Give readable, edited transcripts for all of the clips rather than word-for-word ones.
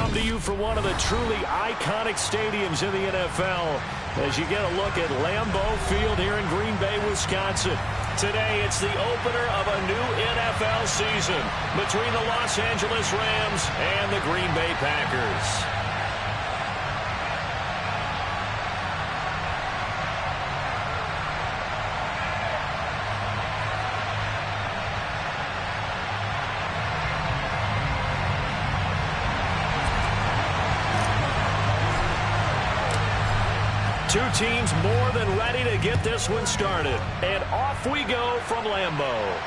come to you from one of the truly iconic stadiums in the NFL as you get a look at Lambeau Field here in Green Bay, Wisconsin. Today, it's the opener of a new NFL season between the Los Angeles Rams and the Green Bay Packers. Two teams more than ready to get this one started. And off we go from Lambeau.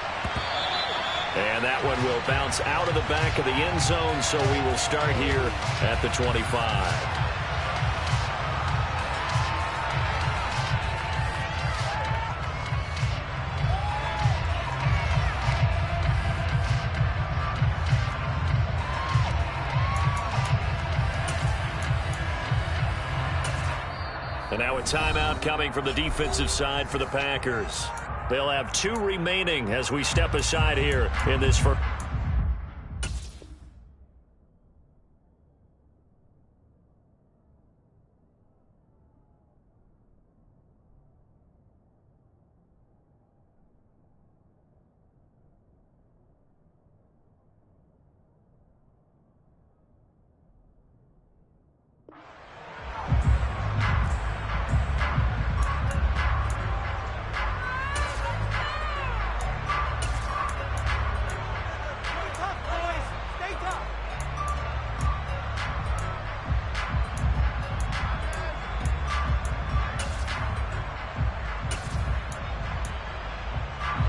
And that one will bounce out of the back of the end zone, so we will start here at the 25. And now a timeout coming from the defensive side for the Packers. They'll have 2 remaining as we step aside here in this first.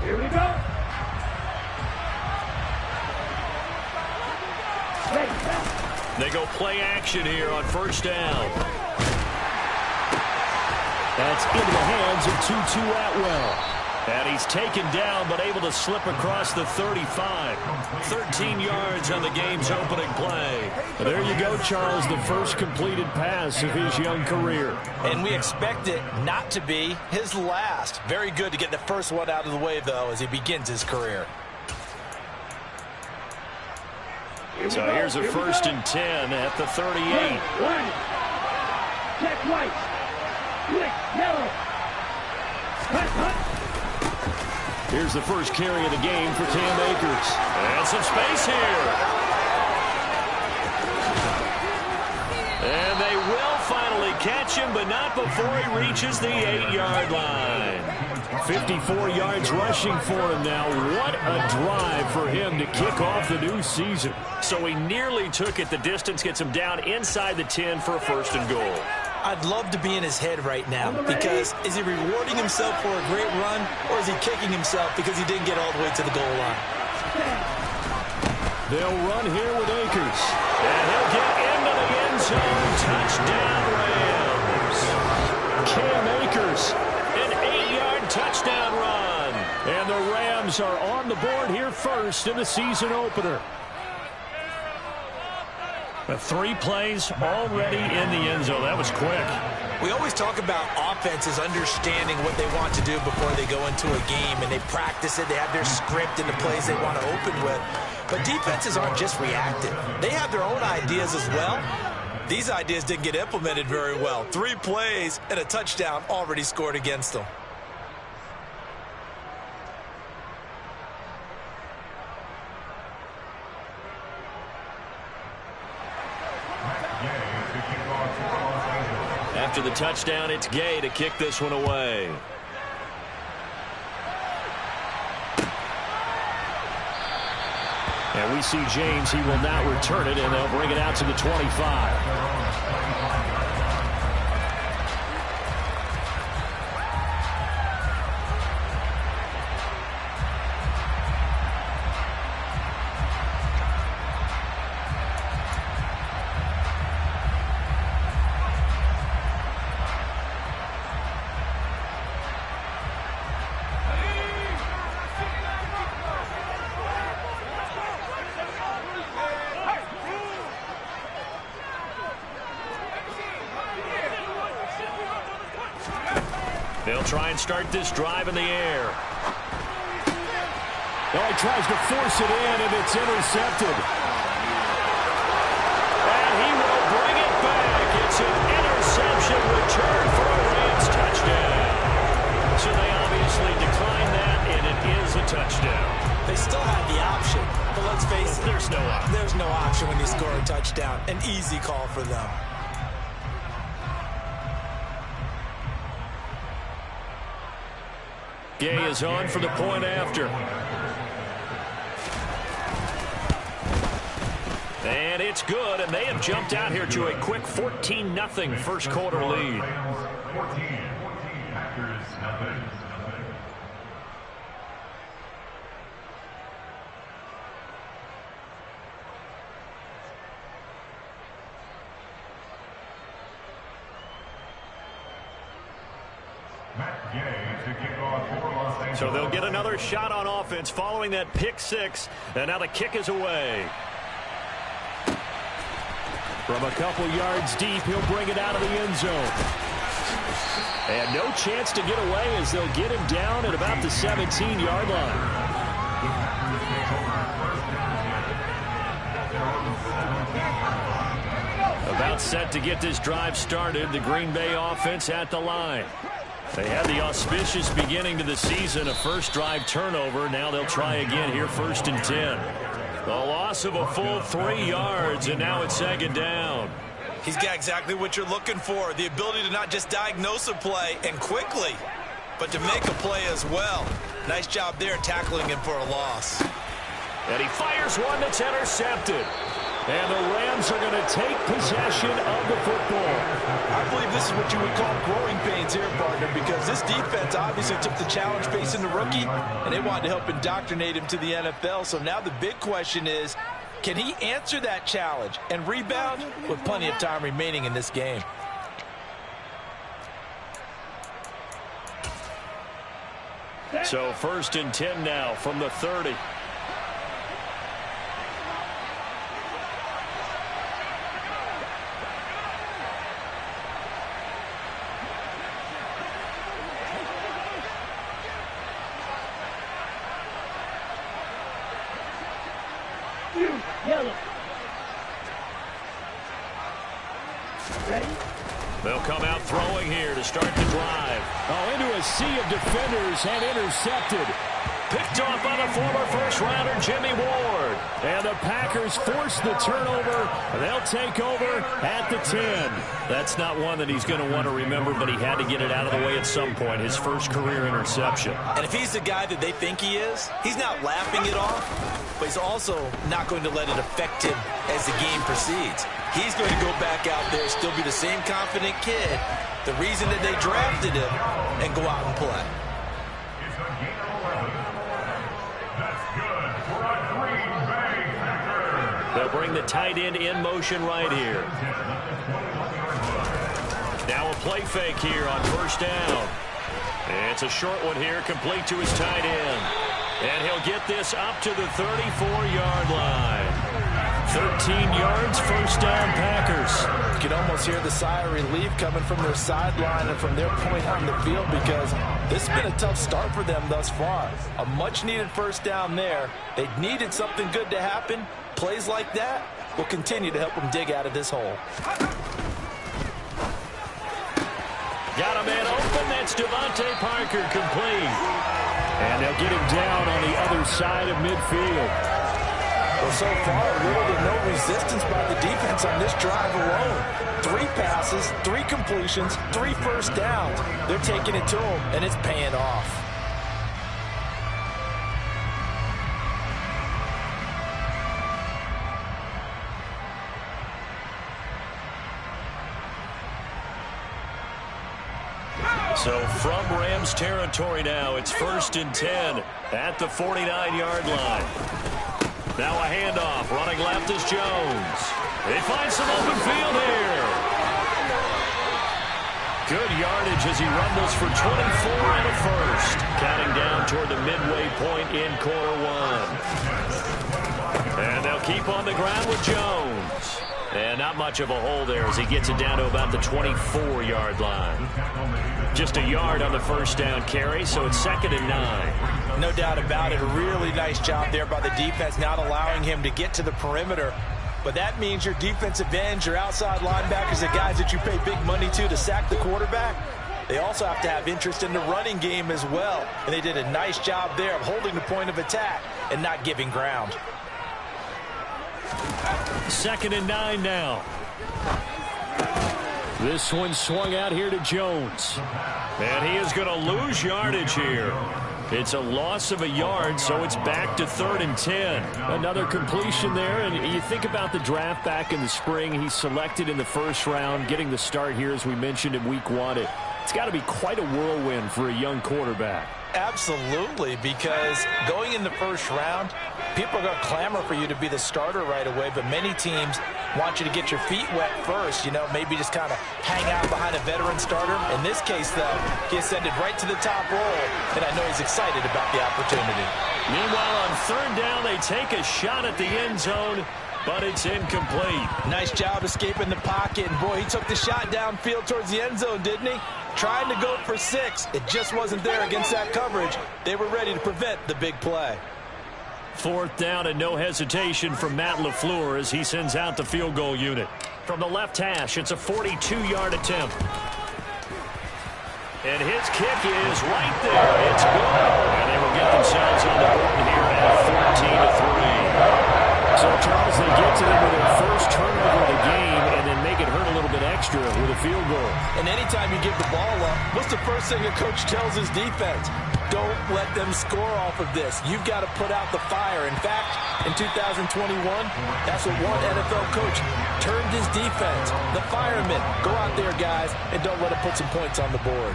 Here we go. They go play action here on first down. That's into the hands of Tutu Atwell. And he's taken down but able to slip across the 35. 13 yards on the game's opening play. And there you go, Charles, the first completed pass of his young career. And we expect it not to be his last. Very good to get the first one out of the way, though, as he begins his career. So here's a first and 10 at the 38. Check white. Quick, yellow. Cut. Here's the first carry of the game for Cam Akers. And some space here. And they will finally catch him, but not before he reaches the 8-yard line. 54 yards rushing for him now. What a drive for him to kick off the new season. So he nearly took it the distance, gets him down inside the 10 for a first and goal. I'd love to be in his head right now, because is he rewarding himself for a great run, or is he kicking himself because he didn't get all the way to the goal line? They'll run here with Akers. And he'll get into the end zone. Touchdown, Rams. Cam Akers, an 8-yard touchdown run. And the Rams are on the board here first in the season opener. 3 plays already in the end zone. That was quick. We always talk about offenses understanding what they want to do before they go into a game, and they practice it. They have their script and the plays they want to open with. But defenses aren't just reactive. They have their own ideas as well. These ideas didn't get implemented very well. 3 plays and a touchdown already scored against them. After the touchdown, it's Gay to kick this one away. And we see James. He will now return it, and they'll bring it out to the 25. They'll try and start this drive in the air. Oh, he tries to force it in, and it's intercepted. And he touchdown. An easy call for them. Gay is on for the point after. And it's good, and they have jumped out here to a quick 14-0 first quarter lead. 14, Packers, nothing. So they'll get another shot on offense following that pick six, and now the kick is away. From a couple yards deep, he'll bring it out of the end zone. And no chance to get away as they'll get him down at about the 17-yard line. About set to get this drive started, the Green Bay offense at the line. They had the auspicious beginning to the season, a first drive turnover. Now they'll try again here, 1st and 10. The loss of a full 3 yards, and now it's 2nd down. He's got exactly what you're looking for, the ability to not just diagnose a play and quickly, but to make a play as well. Nice job there tackling him for a loss. And he fires one that's intercepted. And the Rams are going to take possession of the football. I believe this is what you would call growing pains here, partner, because this defense obviously took the challenge facing the rookie, and they wanted to help indoctrinate him to the NFL. So now the big question is, can he answer that challenge and rebound with plenty of time remaining in this game? So 1st and 10 now from the 30. Yellow. Ready? They'll come out throwing here to start the drive. Oh, into a sea of defenders and intercepted. Picked off by the former first-rounder Jimmy Ward. And the Packers force the turnover. They'll take over at the 10. That's not one that he's going to want to remember, but he had to get it out of the way at some point, his first career interception. And if he's the guy that they think he is, he's not laughing it off, but he's also not going to let it affect him as the game proceeds. He's going to go back out there, still be the same confident kid, the reason that they drafted him, and go out and play. It's a gain of 11. That's good for a Green Bay Packer. They'll bring the tight end in motion right here. Now a play fake here on 1st down. It's a short one here, complete to his tight end. And he'll get this up to the 34-yard line. 13 yards, 1st down Packers. You can almost hear the sigh of relief coming from their sideline and from their point on the field, because this has been a tough start for them thus far. A much-needed 1st down there. They needed something good to happen. Plays like that will continue to help them dig out of this hole. Got a man open. That's Devontae Parker, complete. And they'll get him down on the other side of midfield. Well, so far, little to no resistance by the defense on this drive alone. 3 passes, 3 completions, 3 1st downs. They're taking it to them, and it's paying off. So from Rams territory now, it's 1st and 10 at the 49-yard line. Now a handoff, running left is Jones. They find some open field here. Good yardage as he rumbles for 24 and a 1st. Counting down toward the midway point in quarter 1. And they'll keep on the ground with Jones. And not much of a hole there as he gets it down to about the 24-yard line. Just a yard on the 1st down carry, so it's 2nd and 9. No doubt about it. A really nice job there by the defense, not allowing him to get to the perimeter. But that means your defensive ends, your outside linebackers, the guys that you pay big money to sack the quarterback, they also have to have interest in the running game as well. And they did a nice job there of holding the point of attack and not giving ground. 2nd and 9 now. This one swung out here to Jones. And he is going to lose yardage here. It's a loss of a yard, so it's back to 3rd and 10. Another completion there, and you think about the draft back in the spring. He's selected in the 1st round, getting the start here, as we mentioned in week 1. It's got to be quite a whirlwind for a young quarterback. Absolutely, because going in the 1st round, people are going to clamor for you to be the starter right away, but many teams want you to get your feet wet first, maybe just kind of hang out behind a veteran starter. In this case, though, he ascended right to the top role, and I know he's excited about the opportunity. Meanwhile, on 3rd down, they take a shot at the end zone, but it's incomplete. Nice job escaping the pocket, and boy, he took the shot downfield towards the end zone, didn't he? Trying to go for 6. It just wasn't there against that coverage. They were ready to prevent the big play. 4th down and no hesitation from Matt LaFleur as he sends out the field goal unit. From the left hash, it's a 42-yard attempt. And his kick is right there. It's good. And they will get themselves on the board here at 14-3. So, Charles, they get to them with their first turnover of the game and then make it hurt a little bit extra with a field goal. And anytime you give the ball up, what's the first thing a coach tells his defense? Don't let them score off of this. You've got to put out the fire. In fact, in 2021, that's what one NFL coach termed his defense. The firemen. Go out there, guys, and don't let them put some points on the board.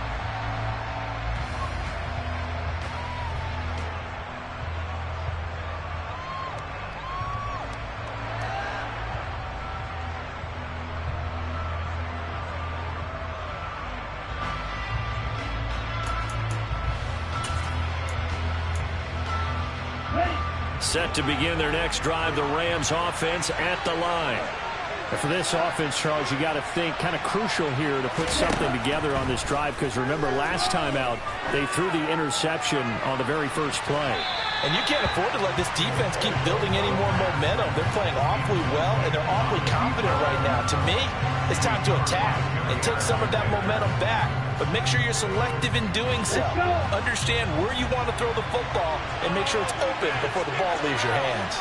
Set to begin their next drive, the Rams offense at the line. And for this offense, Charles, you got to think kind of crucial here to put something together on this drive, because remember last time out they threw the interception on the very first play. And you can't afford to let this defense keep building any more momentum. They're playing awfully well, and they're awfully confident right now. To me, it's time to attack and take some of that momentum back. But make sure you're selective in doing so. Understand where you want to throw the football and make sure it's open before the ball leaves your hands.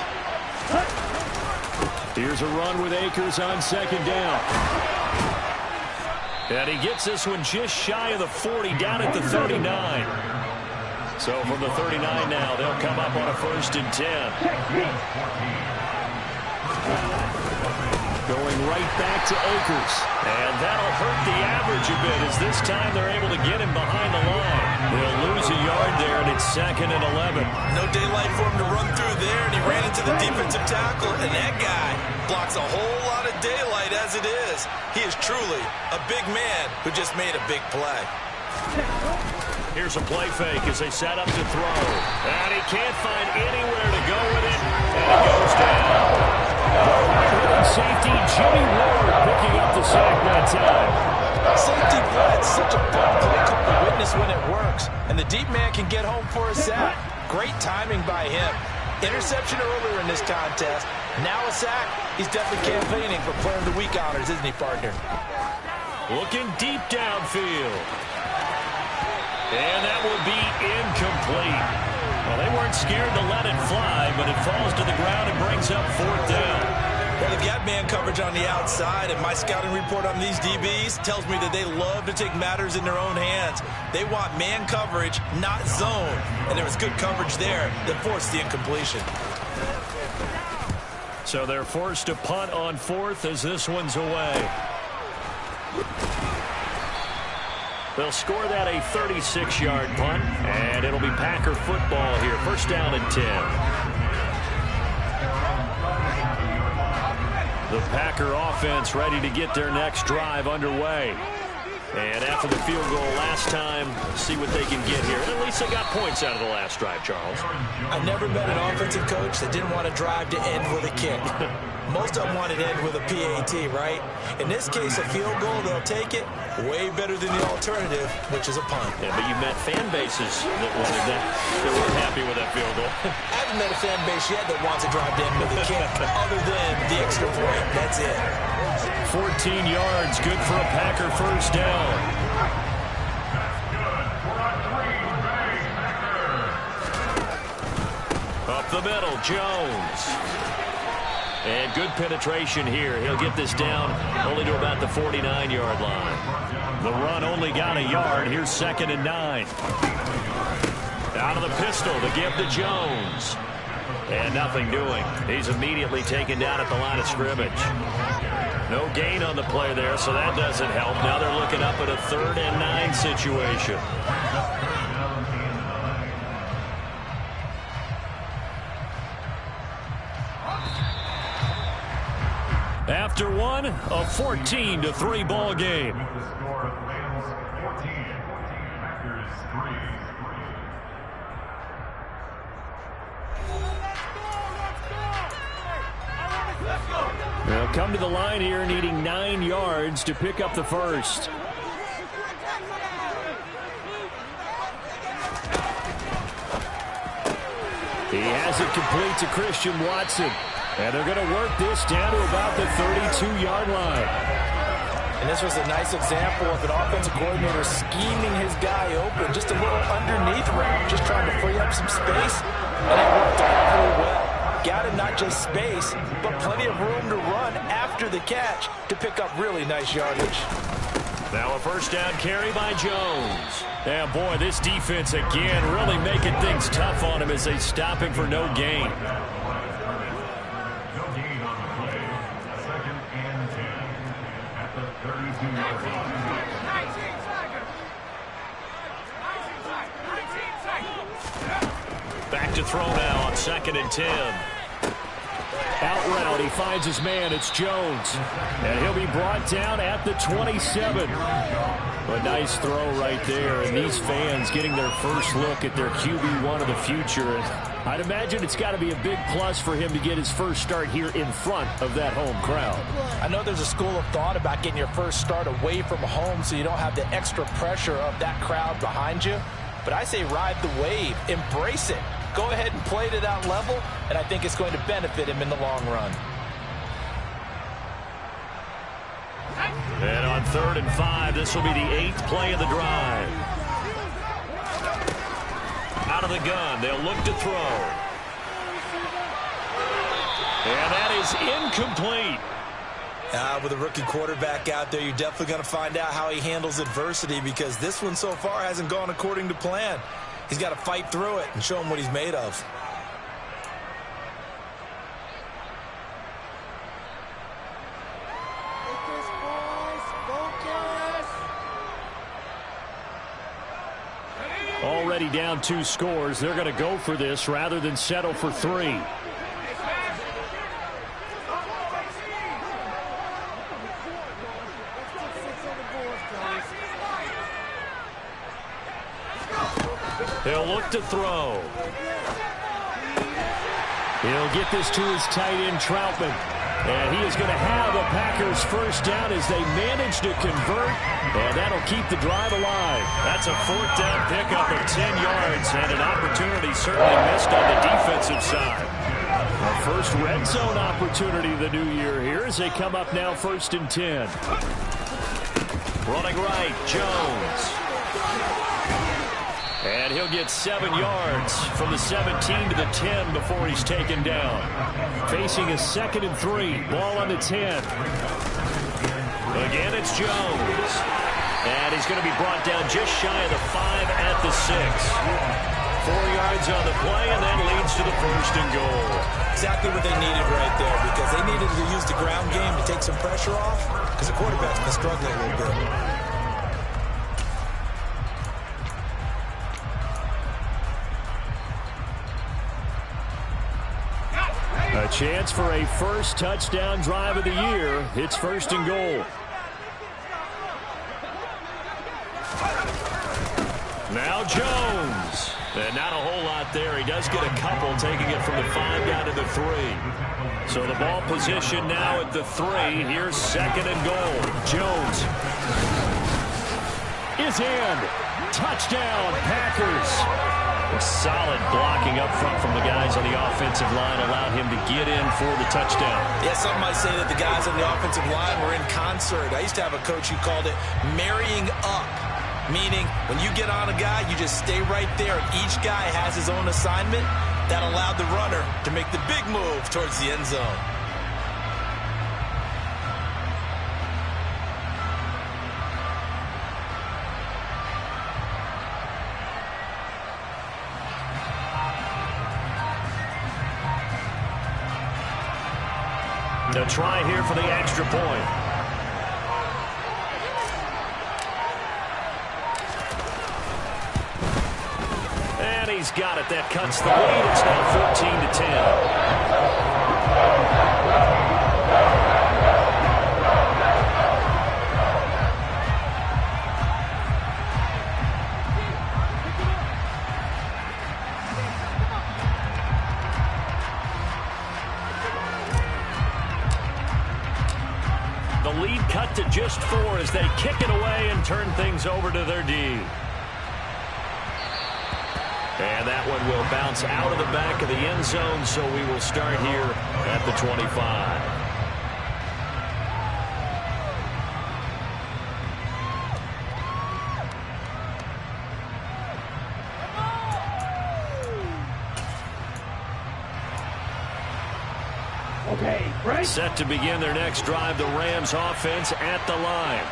Here's a run with Akers on 2nd down. And he gets this one just shy of the 40, down at the 39. So from the 39 now, they'll come up on a 1st and 10. Going right back to Akers. And that'll hurt the average a bit, as this time they're able to get him behind the line. They'll lose a yard there, and it's 2nd and 11. No daylight for him to run through there, and he ran into the defensive tackle, and that guy blocks a whole lot of daylight as it is. He is truly a big man who just made a big play. Here's a play fake as they set up to throw. And he can't find anywhere to go with it, and it goes down. Safety Jimmy Ward picking up the sack that time. Safety Vlad's such a fun play call to witness when it works, and the deep man can get home for a sack. Great timing by him. Interception earlier in this contest. Now a sack. He's definitely campaigning for Player of the Week honors, isn't he, partner? Looking deep downfield. And that will be incomplete. Well, they weren't scared to let it fly, but it falls to the ground and brings up 4th down. Well, they've got man coverage on the outside, and my scouting report on these DBs tells me that they love to take matters in their own hands. They want man coverage, not zone. And there was good coverage there that forced the incompletion. So they're forced to punt on 4th as this one's away. They'll score that a 36-yard punt, and it'll be Packer football here. 1st down and 10. The Packer offense ready to get their next drive underway. And after the field goal last time, see what they can get here. At least they got points out of the last drive, Charles. I never met an offensive coach that didn't want to drive to end with a kick. Most of them wanted to end with a PAT, right? In this case, a field goal, they'll take it. Way better than the alternative, which is a punt. Yeah, but you met fan bases that wanted that. They weren't happy with that field goal. I haven't met a fan base yet that wants to drive to end with a kick, other than the extra point. That's it. 14 yards, good for a Packer 1st down. Up the middle, Jones. And good penetration here. He'll get this down only to about the 49-yard line. The run only got a yard. Here's 2nd and 9. Out of the pistol to give to Jones. And nothing doing. He's immediately taken down at the line of scrimmage. No gain on the play there, so that doesn't help. Now they're looking up at a 3rd and 9 situation. After one, a 14-3 ball game. They'll come to the line here needing 9 yards to pick up the first. He has it complete to Christian Watson. And they're going to work this down to about the 32-yard line. And this was a nice example of an offensive coordinator scheming his guy open. Just a little underneath route, just trying to free up some space. And it worked out pretty well. Got him not just space, but plenty of room to run after the catch to pick up really nice yardage. Now a first down carry by Jones. Yeah, boy, this defense again really making things tough on him as they stop him for no gain. Back to throw now on 2nd and 10. Out route, he finds his man. It's Jones. And he'll be brought down at the 27. A nice throw right there. And these fans getting their first look at their QB1 of the future. And I'd imagine it's got to be a big plus for him to get his first start here in front of that home crowd. I know there's a school of thought about getting your first start away from home so you don't have the extra pressure of that crowd behind you. But I say ride the wave. Embrace it. Go ahead and play to that level, and I think it's going to benefit him in the long run. And on 3rd and 5, this will be the 8th play of the drive. Out of the gun, they'll look to throw. And that is incomplete. With a rookie quarterback out there, you're definitely going to find out how he handles adversity because this one so far hasn't gone according to plan. He's got to fight through it and show him what he's made of. Already down 2 scores. They're going to go for this rather than settle for 3. He'll look to throw. He'll get this to his tight end, Troutman. And he is going to have a Packers first down as they manage to convert. And that'll keep the drive alive. That's a 4th down pickup of 10 yards and an opportunity certainly missed on the defensive side. A first red zone opportunity of the new year here as they come up now 1st and 10. Running right, Jones. And he'll get 7 yards from the 17 to the 10 before he's taken down. Facing a 2nd and 3. Ball on the 10. Again, it's Jones. And he's going to be brought down just shy of the 5 at the 6. 4 yards on the play, and that leads to the 1st and goal. Exactly what they needed right there because they needed to use the ground game to take some pressure off because the quarterback's been struggling a little bit. A chance for a first touchdown drive of the year. It's 1st and goal. Now Jones. And not a whole lot there. He does get a couple, taking it from the 5 down to the 3. So the ball position now at the 3. Here's 2nd and goal. Jones is in. Touchdown, Packers. Solid blocking up front from the guys on the offensive line allowed him to get in for the touchdown. Yeah, some might say that the guys on the offensive line were in concert. I used to have a coach who called it marrying up, meaning when you get on a guy, you just stay right there, and each guy has his own assignment. That allowed the runner to make the big move towards the end zone. To try here for the extra point. And he's got it. That cuts the lead. It's now 14-10. The lead cut to just 4 as they kick it away and turn things over to their D. And that one will bounce out of the back of the end zone, so we will start here at the 25. Okay, right. Set to begin their next drive, the Rams offense at the line.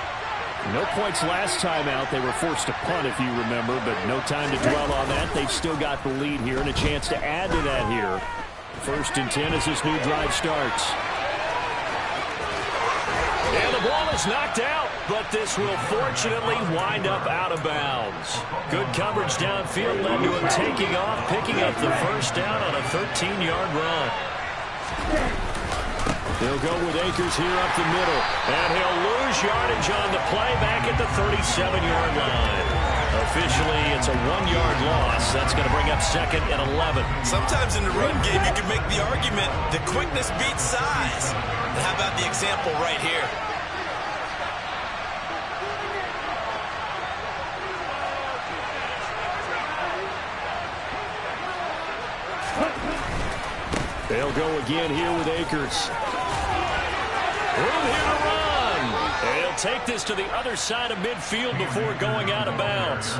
No points last time out. They were forced to punt, if you remember, but no time to dwell on that. They've still got the lead here and a chance to add to that here. 1st and 10 as this new drive starts. And the ball is knocked out, but this will fortunately wind up out of bounds. Good coverage downfield led to him taking off, picking up the first down on a 13-yard run. They'll go with Akers here up the middle, and he'll lose yardage on the play back at the 37-yard line. Officially, it's a 1-yard loss. That's going to bring up 2nd and 11. Sometimes in the run game, you can make the argument that quickness beats size. And how about the example right here? They'll go again here with Akers. Room here to run. And he'll take this to the other side of midfield before going out of bounds.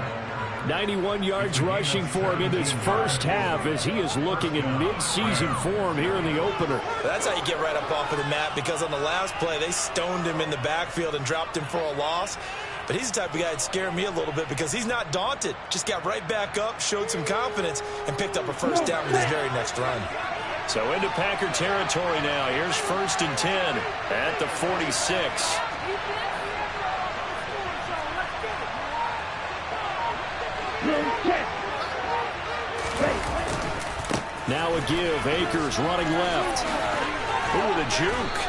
91 yards rushing for him in this first half as he is looking in mid-season form here in the opener. That's how you get right up off of the mat, because on the last play, they stoned him in the backfield and dropped him for a loss. But he's the type of guy that scared me a little bit because he's not daunted. Just got right back up, showed some confidence, and picked up a first down with his very next run. So into Packer territory now. Here's 1st and 10 at the 46. Now a give. Akers running left. Ooh, the juke.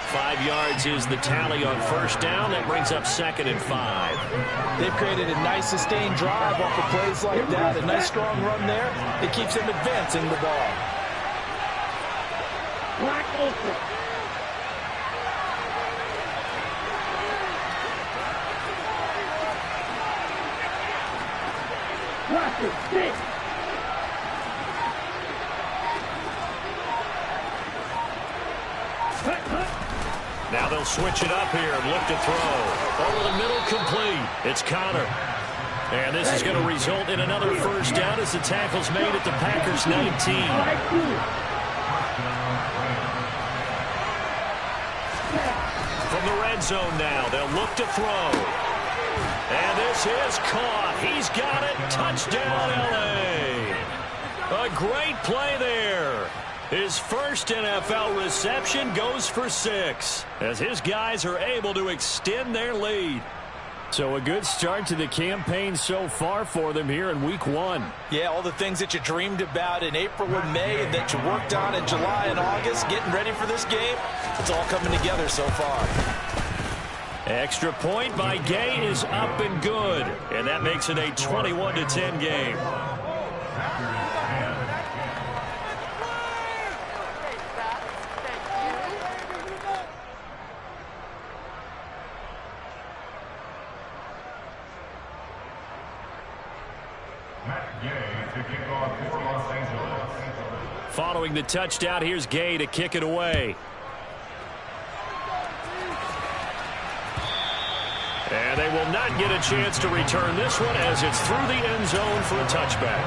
5 yards is the tally on first down. That brings up 2nd and 5. They've created a nice sustained drive off of plays like that. A nice strong run there. It keeps them advancing the ball. Black open. Watch it, stick. Now they'll switch it up here and look to throw. Over the middle, complete. It's Connor. And this is going to result in another first down as the tackle's made at the Packers' 19. From the red zone now, they'll look to throw. And this is caught. He's got it. Touchdown, L.A. A great play there. His first NFL reception goes for 6 as his guys are able to extend their lead. So a good start to the campaign so far for them here in week 1. Yeah, all the things that you dreamed about in April and May and that you worked on in July and August, getting ready for this game, it's all coming together so far. Extra point by Gay is up and good, and that makes it a 21-10 game. Following the touchdown, here's Gay to kick it away. And they will not get a chance to return this one as it's through the end zone for a touchback.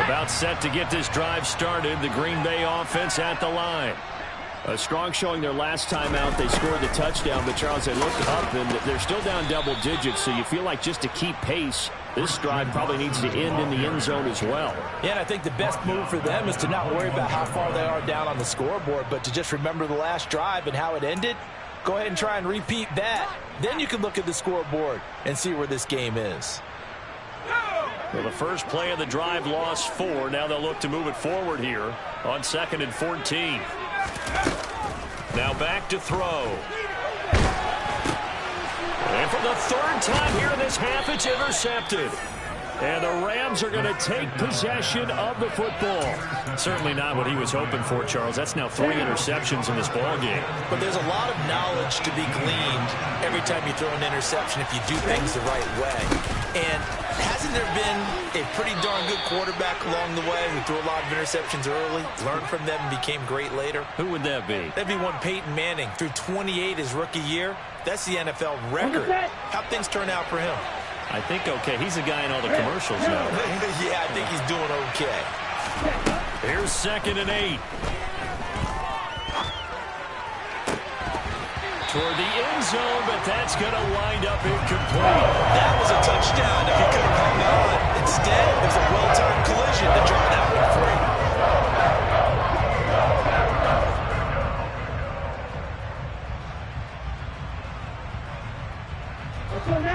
About set to get this drive started, the Green Bay offense at the line. A strong showing their last time out. They scored the touchdown, but Charles, they looked up and they're still down double digits, so you feel like just to keep pace, this drive probably needs to end in the end zone as well. Yeah, and I think the best move for them is to not worry about how far they are down on the scoreboard, but to just remember the last drive and how it ended. Go ahead and try and repeat that. Then you can look at the scoreboard and see where this game is. Well, the first play of the drive lost 4. Now they'll look to move it forward here on 2nd and 14. Now back to throw. And for the 3rd time here in this half, it's intercepted. And the Rams are going to take possession of the football. Certainly not what he was hoping for, Charles. That's now 3 interceptions in this ball game. But there's a lot of knowledge to be gleaned every time you throw an interception if you do things the right way. And hasn't there been a pretty darn good quarterback along the way who threw a lot of interceptions early, learned from them, and became great later? Who would that be? That'd be one Peyton Manning. Threw 28 his rookie year. That's the NFL record. How'd things turn out for him? I think okay. He's a guy in all the commercials now, right? Yeah, I think he's doing okay. Here's 2nd and 8. Toward the end zone, but that's going to wind up incomplete. That was a touchdown if he could have hung on. Instead, it was a well-timed collision to draw that one free.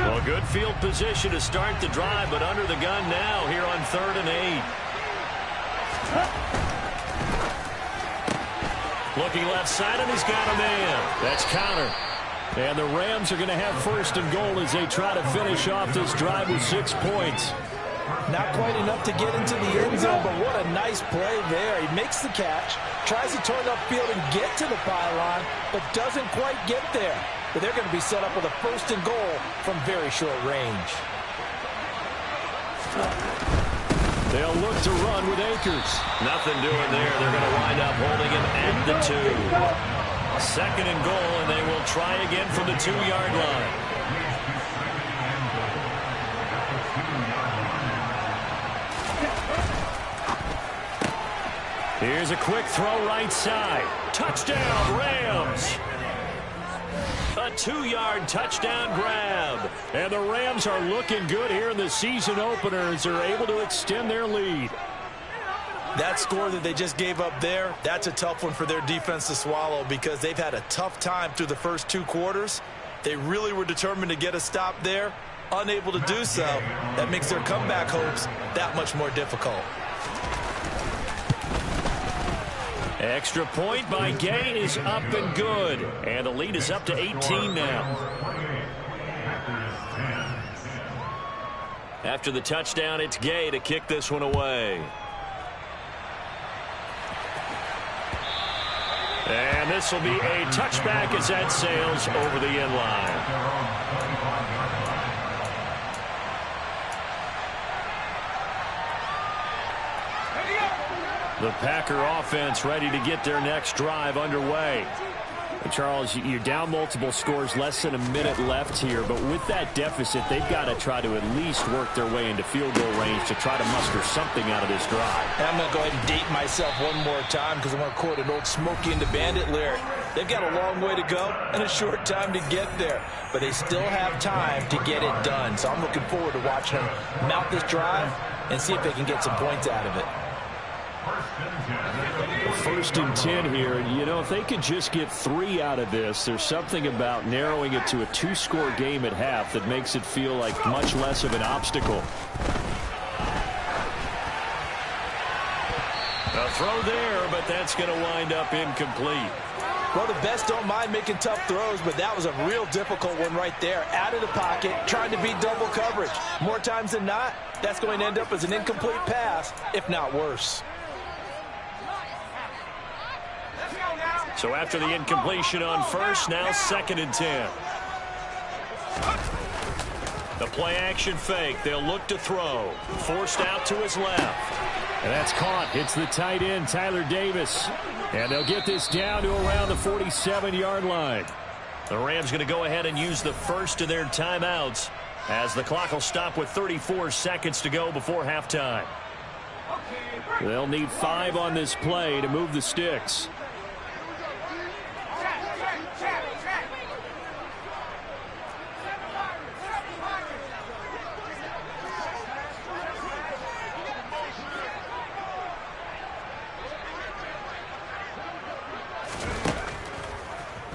Well, good field position to start the drive, but under the gun now here on 3rd and 8. Looking left side, and he's got a man. That's counter. And the Rams are going to have 1st and goal as they try to finish off this drive with 6 points. Not quite enough to get into the end zone, but what a nice play there. He makes the catch, tries to turn upfield and get to the pylon, but doesn't quite get there. But they're going to be set up with a 1st and goal from very short range. They'll look to run with Akers. Nothing doing there. They're going to wind up holding him at the 2. 2nd and goal, and they will try again from the 2-yard line. Here's a quick throw right side. Touchdown, Rams. A 2-yard touchdown grab. And the Rams are looking good here in the season opener as they're able to extend their lead. That score that they just gave up there, that's a tough one for their defense to swallow because they've had a tough time through the first 2 quarters. They really were determined to get a stop there. Unable to do so, that makes their comeback hopes that much more difficult. Extra point by Gay is up and good. And the lead is up to 18 now. After the touchdown, it's Gay to kick this one away. And this will be a touchback as that sails over the end line. The Packer offense ready to get their next drive underway. And Charles, you're down multiple scores, less than a minute left here, but with that deficit, they've got to try to at least work their way into field goal range to try to muster something out of this drive. And I'm going to go ahead and date myself one more time because I want to quote an old Smokey and the Bandit lyric. They've got a long way to go and a short time to get there, but they still have time to get it done. So I'm looking forward to watching them mount this drive and see if they can get some points out of it. 1st and 10 here, and you know, if they could just get 3 out of this, there's something about narrowing it to a 2-score game at half that makes it feel like much less of an obstacle. A throw there, but that's going to wind up incomplete. Well, the best don't mind making tough throws, but that was a real difficult one right there. Out of the pocket, trying to beat double coverage. More times than not, that's going to end up as an incomplete pass, if not worse. So after the incompletion on 1st, now 2nd and 10. The play action fake. They'll look to throw. Forced out to his left. And that's caught. Hits the tight end, Tyler Davis. And they'll get this down to around the 47-yard line. The Rams going to go ahead and use the first of their timeouts as the clock will stop with 34 seconds to go before halftime. They'll need 5 on this play to move the sticks.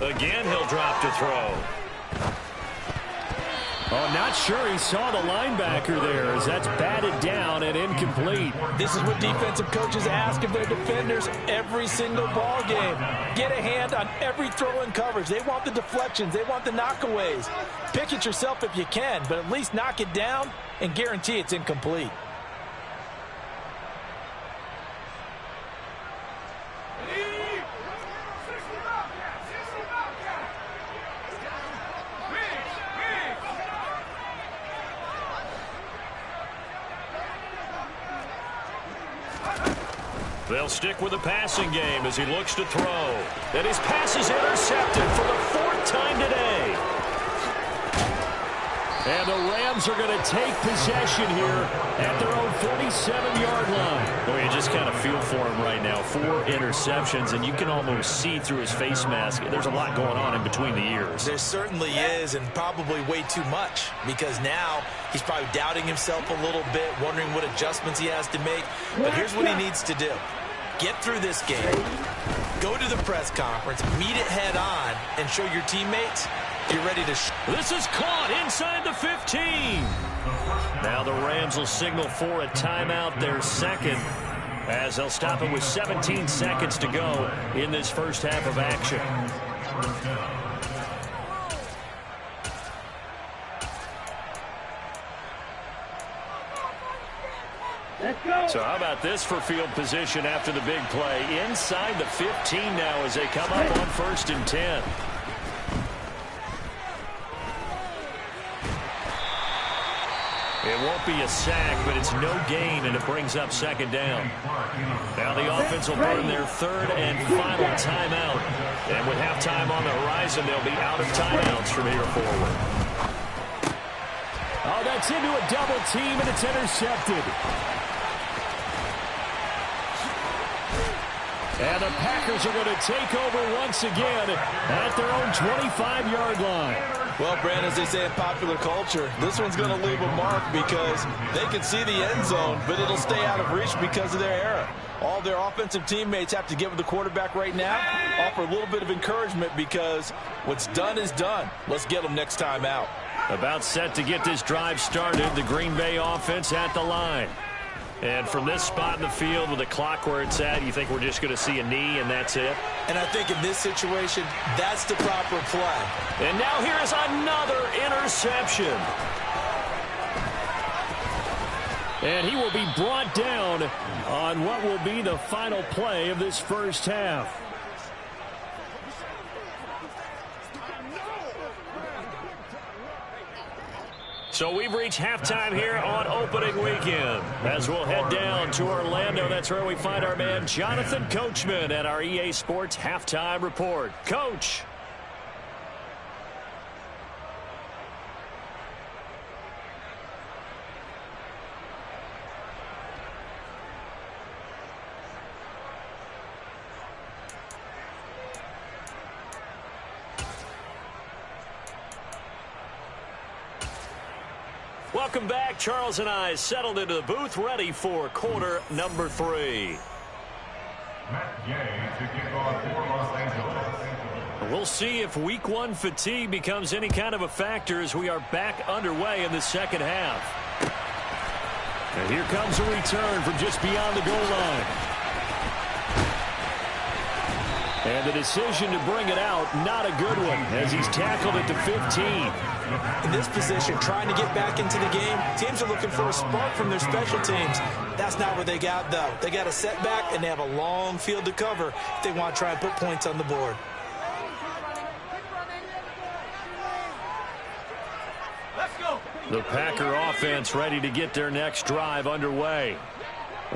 Again, he'll drop to throw. Oh, not sure he saw the linebacker there as that's batted down and incomplete. This is what defensive coaches ask of their defenders every single ball game. Get a hand on every throw in coverage. They want the deflections. They want the knockaways. Pick it yourself if you can, but at least knock it down and guarantee it's incomplete. They'll stick with the passing game as he looks to throw. And his pass is intercepted for the 4th time today. And the Rams are going to take possession here at their own 47-yard line. Well, you just kind of feel for him right now. 4 interceptions, and you can almost see through his face mask. There's a lot going on in between the ears. There certainly is, and probably way too much, because now he's probably doubting himself a little bit, wondering what adjustments he has to make. But here's what he needs to do. Get through this game, go to the press conference, meet it head on, and show your teammates you're ready to This is caught inside the 15. Now the Rams will signal for a timeout, their second, as they'll stop it with 17 seconds to go in this first half of action. Let's go. So how about this for field position after the big play? Inside the 15 now as they come up on 1st and 10. It won't be a sack, but it's no gain, and it brings up 2nd down. Now the offense will burn their 3rd and final timeout. And with halftime on the horizon, they'll be out of timeouts from here forward. Oh, that's into a double team, and it's intercepted. And the Packers are going to take over once again at their own 25-yard line. Well, Brand, as they say in popular culture, this one's going to leave a mark because they can see the end zone, but it'll stay out of reach because of their error. All their offensive teammates have to get with the quarterback right now, offer a little bit of encouragement because what's done is done. Let's get them next time out. About set to get this drive started, the Green Bay offense at the line. And from this spot in the field with the clock where it's at, you think we're just going to see a knee and that's it? And I think in this situation, that's the proper play. And now here is another interception. And he will be brought down on what will be the final play of this first half. So we've reached halftime here on opening weekend. As we'll head down to Orlando, that's where we find our man Jonathan Coachman at our EA Sports Halftime Report. Coach. Welcome back. Charles and I settled into the booth, ready for quarter number 3. We'll see if week 1 fatigue becomes any kind of a factor as we are back underway in the second half. And here comes a return from just beyond the goal line. And the decision to bring it out, not a good one, as he's tackled at the 15. In this position, trying to get back into the game, teams are looking for a spark from their special teams. That's not what they got, though. They got a setback, and they have a long field to cover if they want to try and put points on the board. Let's go. The Packer offense ready to get their next drive underway.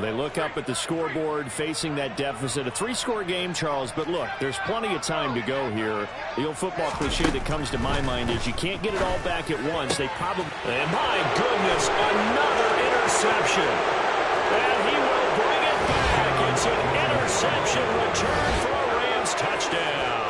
They look up at the scoreboard facing that deficit. A 3-score game, Charles, but look, there's plenty of time to go here. The old football cliche that comes to my mind is you can't get it all back at once. They probably... And my goodness, another interception. And he will bring it back. It's an interception return for a Rams touchdown.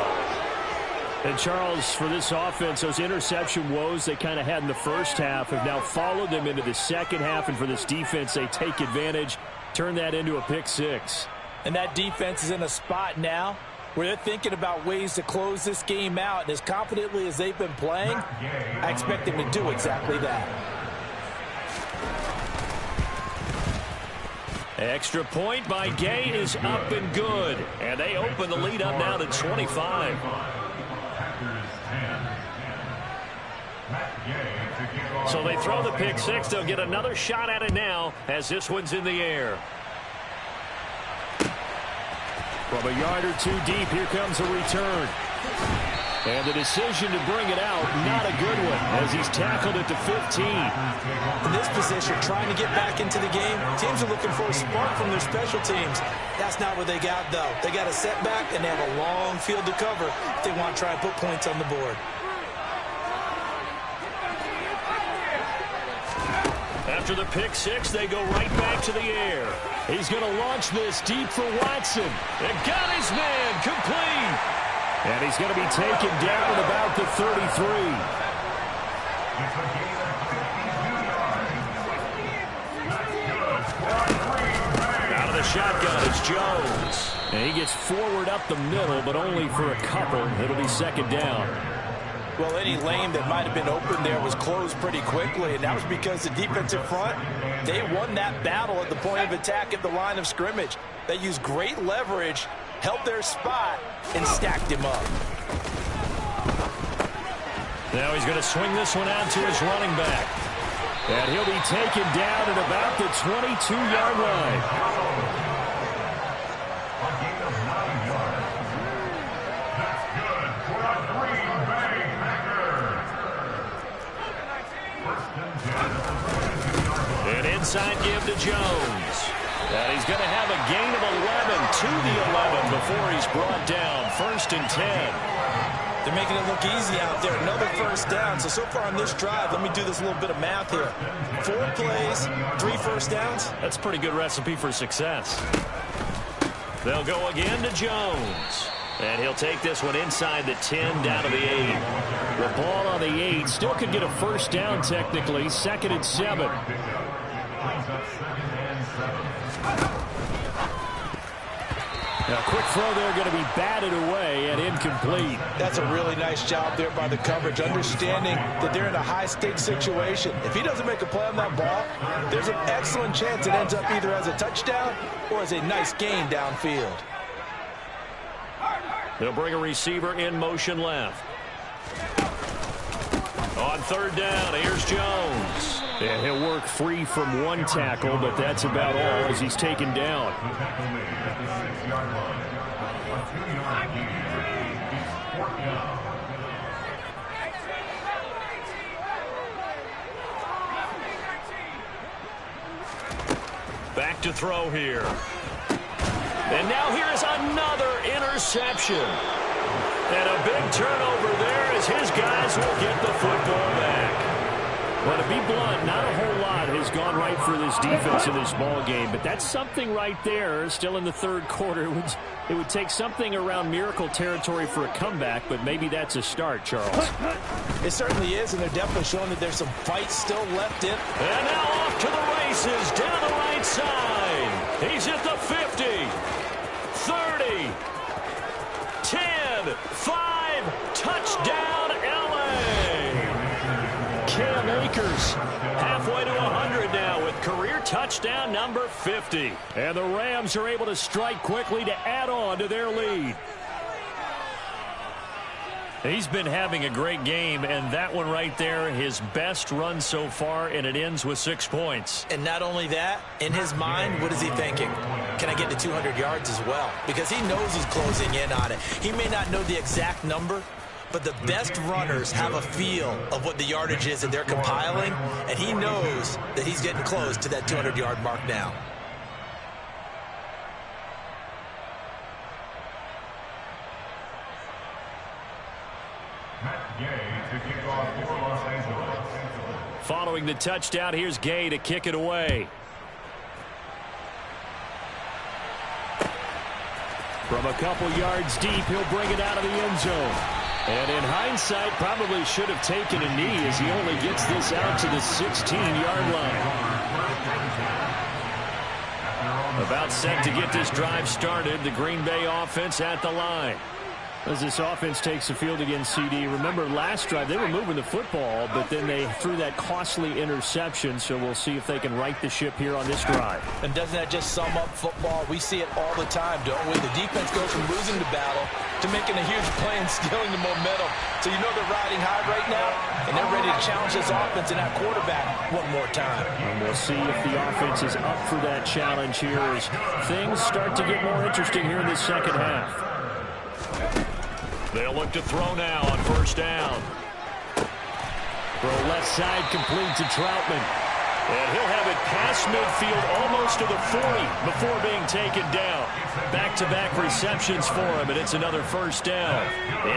And, Charles, for this offense, those interception woes they kind of had in the first half have now followed them into the second half. And for this defense, they take advantage, turn that into a pick 6. And that defense is in a spot now where they're thinking about ways to close this game out. And as confidently as they've been playing, I expect them to do exactly that. Extra point by Gay is up and good. And they open the lead up now to 25. So they throw the pick six. They'll get another shot at it now as this one's in the air. From a yard or two deep, here comes a return. And the decision to bring it out, not a good one, as he's tackled it to 15. In this position, trying to get back into the game, teams are looking for a spark from their special teams. That's not what they got, though. They got a setback, and they have a long field to cover if they want to try and put points on the board. After the pick six, they go right back to the air. He's going to launch this deep for Watson. And got his man complete. And he's going to be taken down at about the 33. Out of the shotgun, it's Jones. And he gets forward up the middle, but only for a couple. It'll be second down. Well, any lane that might have been open there was closed pretty quickly, and that was because the defensive front, they won that battle at the point of attack at the line of scrimmage. They used great leverage, held their spot, and stacked him up. Now he's going to swing this one out to his running back. And he'll be taken down at about the 22-yard line. An inside give to Jones. And he's going to have a gain of 11 to the 11 before he's brought down. 1st and 10. They're making it look easy out there. Another first down. So far on this drive, let me do this little bit of math here. 4 plays, 3 first downs. That's a pretty good recipe for success. They'll go again to Jones. And he'll take this one inside the 10 down to the 8. The ball on the 8 still could get a first down technically. 2nd and 7. Now, quick throw there going to be batted away and incomplete. That's a really nice job there by the coverage, understanding that they're in a high-stakes situation. If he doesn't make a play on that ball, there's an excellent chance it ends up either as a touchdown or as a nice gain downfield. They'll bring a receiver in motion left. On 3rd down, here's Jones. And he'll work free from one tackle, but that's about all as he's taken down. Back to throw here. And now here is another interception. And a big turnover there as his guys will get the football back. Well, to be blunt, not a whole lot has gone right for this defense in this ball game, but that's something right there. Still in the 3rd quarter. It would take something around miracle territory for a comeback, but maybe that's a start, Charles. It certainly is, and they're definitely showing that there's some fight still left in. And now off to the races down the right side. He's at the 50, 30, 10, 5, touchdown, L.A. Cam Akers halfway to 100 now with career touchdown number 50. And the Rams are able to strike quickly to add on to their lead. He's been having a great game, and that one right there, his best run so far, and it ends with 6 points. And not only that, in his mind, what is he thinking? Can I get to 200 yards as well? Because he knows he's closing in on it. He may not know the exact number, but the best runners have a feel of what the yardage is that they're compiling, and he knows that he's getting close to that 200-yard mark now. Following the touchdown, here's Gay to kick it away. From a couple yards deep, he'll bring it out of the end zone. And in hindsight, probably should have taken a knee as he only gets this out to the 16-yard line. About set to get this drive started. The Green Bay offense at the line. As this offense takes the field against CD, remember last drive they were moving the football, but then they threw that costly interception, so we'll see if they can right the ship here on this drive. And doesn't that just sum up football? We see it all the time, don't we? The defense goes from losing the battle to making a huge play and stealing the momentum. So you know they're riding high right now, and they're ready to challenge this offense and that quarterback one more time. And we'll see if the offense is up for that challenge here as things start to get more interesting here in this second half. They'll look to throw now on first down. Throw left side complete to Troutman. And he'll have it past midfield almost to the 40 before being taken down. Back-to-back receptions for him, and it's another first down.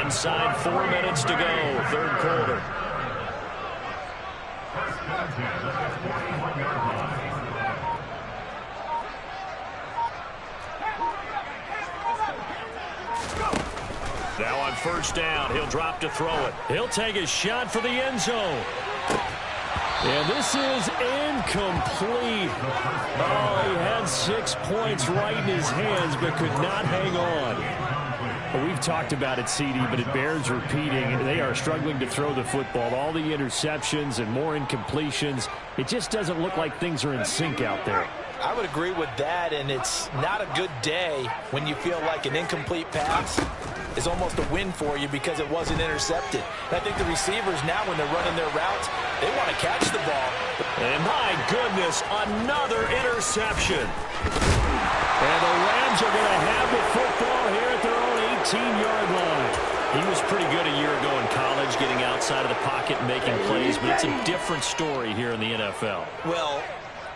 Inside 4 minutes to go, third quarter. Now on first down, he'll drop to throw it. He'll take a shot for the end zone. And this is incomplete. Oh, he had 6 points right in his hands, but could not hang on. Well, we've talked about it, CD, but it bears repeating. They are struggling to throw the football. All the interceptions and more incompletions. It just doesn't look like things are in sync out there. I would agree with that, and it's not a good day when you feel like an incomplete pass is almost a win for you because it wasn't intercepted. And I think the receivers now, when they're running their routes, they want to catch the ball. And my goodness, another interception. And the Rams are going to have the football here at their own 18-yard line. He was pretty good a year ago in college, getting outside of the pocket and making plays, but it's a different story here in the NFL. Well,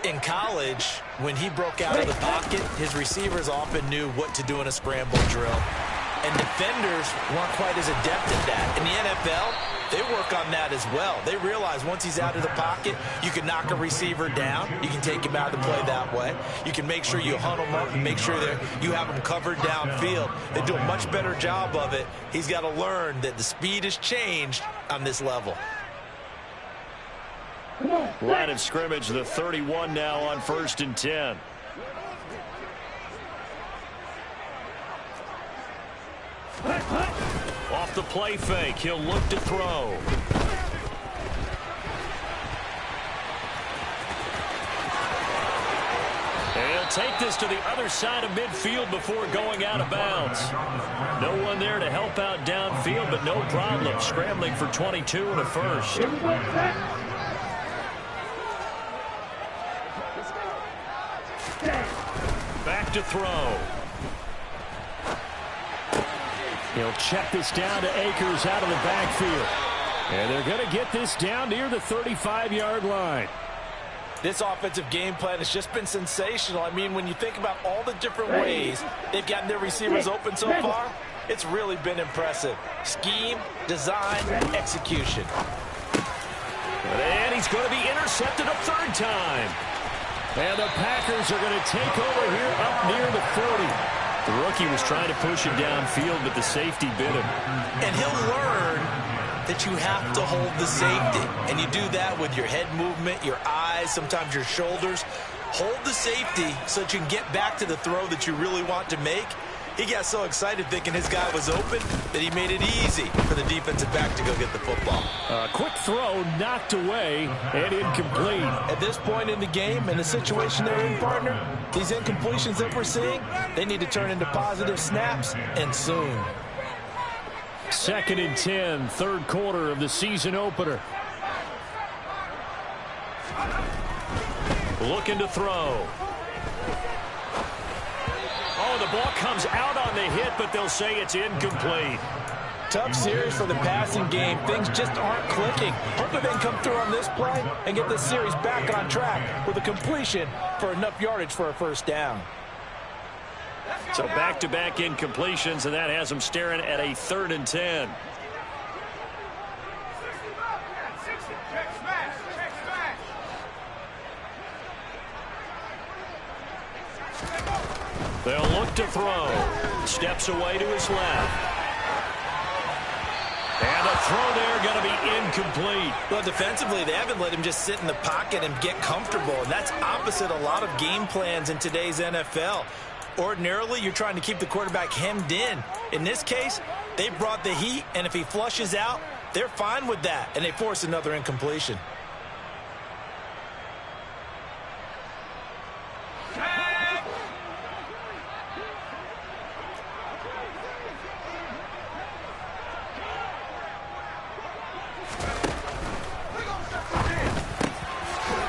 in college, when he broke out of the pocket, his receivers often knew what to do in a scramble drill. And defenders weren't quite as adept at that. In the NFL, they work on that as well. They realize once he's out of the pocket, you can knock a receiver down. You can take him out of the play that way. You can make sure you hunt him up and make sure that you have him covered downfield. They do a much better job of it. He's got to learn that the speed has changed on this level. Line of scrimmage, the 31 now on 1st and 10. Off the play fake, he'll look to throw. And he'll take this to the other side of midfield before going out of bounds. No one there to help out downfield, but no problem. Scrambling for 22 and a first. Back to throw. He'll check this down to Akers out of the backfield. And they're going to get this down near the 35-yard line. This offensive game plan has just been sensational. I mean, when you think about all the different ways they've gotten their receivers open so far, it's really been impressive. Scheme, design, execution. And he's going to be intercepted a third time. And the Packers are going to take over here up near the 40. The rookie was trying to push it downfield, but the safety bit him. And he'll learn that you have to hold the safety. And you do that with your head movement, your eyes, sometimes your shoulders. Hold the safety so that you can get back to the throw that you really want to make. He got so excited thinking his guy was open that he made it easy for the defensive back to go get the football. Quick throw knocked away and incomplete. At this point in the game and the situation they're in, partner, these incompletions that we're seeing, they need to turn into positive snaps, and soon. 2nd and 10, third quarter of the season opener. Looking to throw. Oh, the ball comes out on the hit, but they'll say it's incomplete. Tough series for the passing game. Things just aren't clicking. Hoping they can come through on this play and get this series back on track with a completion for enough yardage for a first down. So back-to-back incompletions, and that has them staring at a 3rd and 10. They'll look to throw. Steps away to his left. And a throw there going to be incomplete. Well, defensively, they haven't let him just sit in the pocket and get comfortable, and that's opposite a lot of game plans in today's NFL. Ordinarily, you're trying to keep the quarterback hemmed in. In this case, they brought the heat, and if he flushes out, they're fine with that, and they force another incompletion.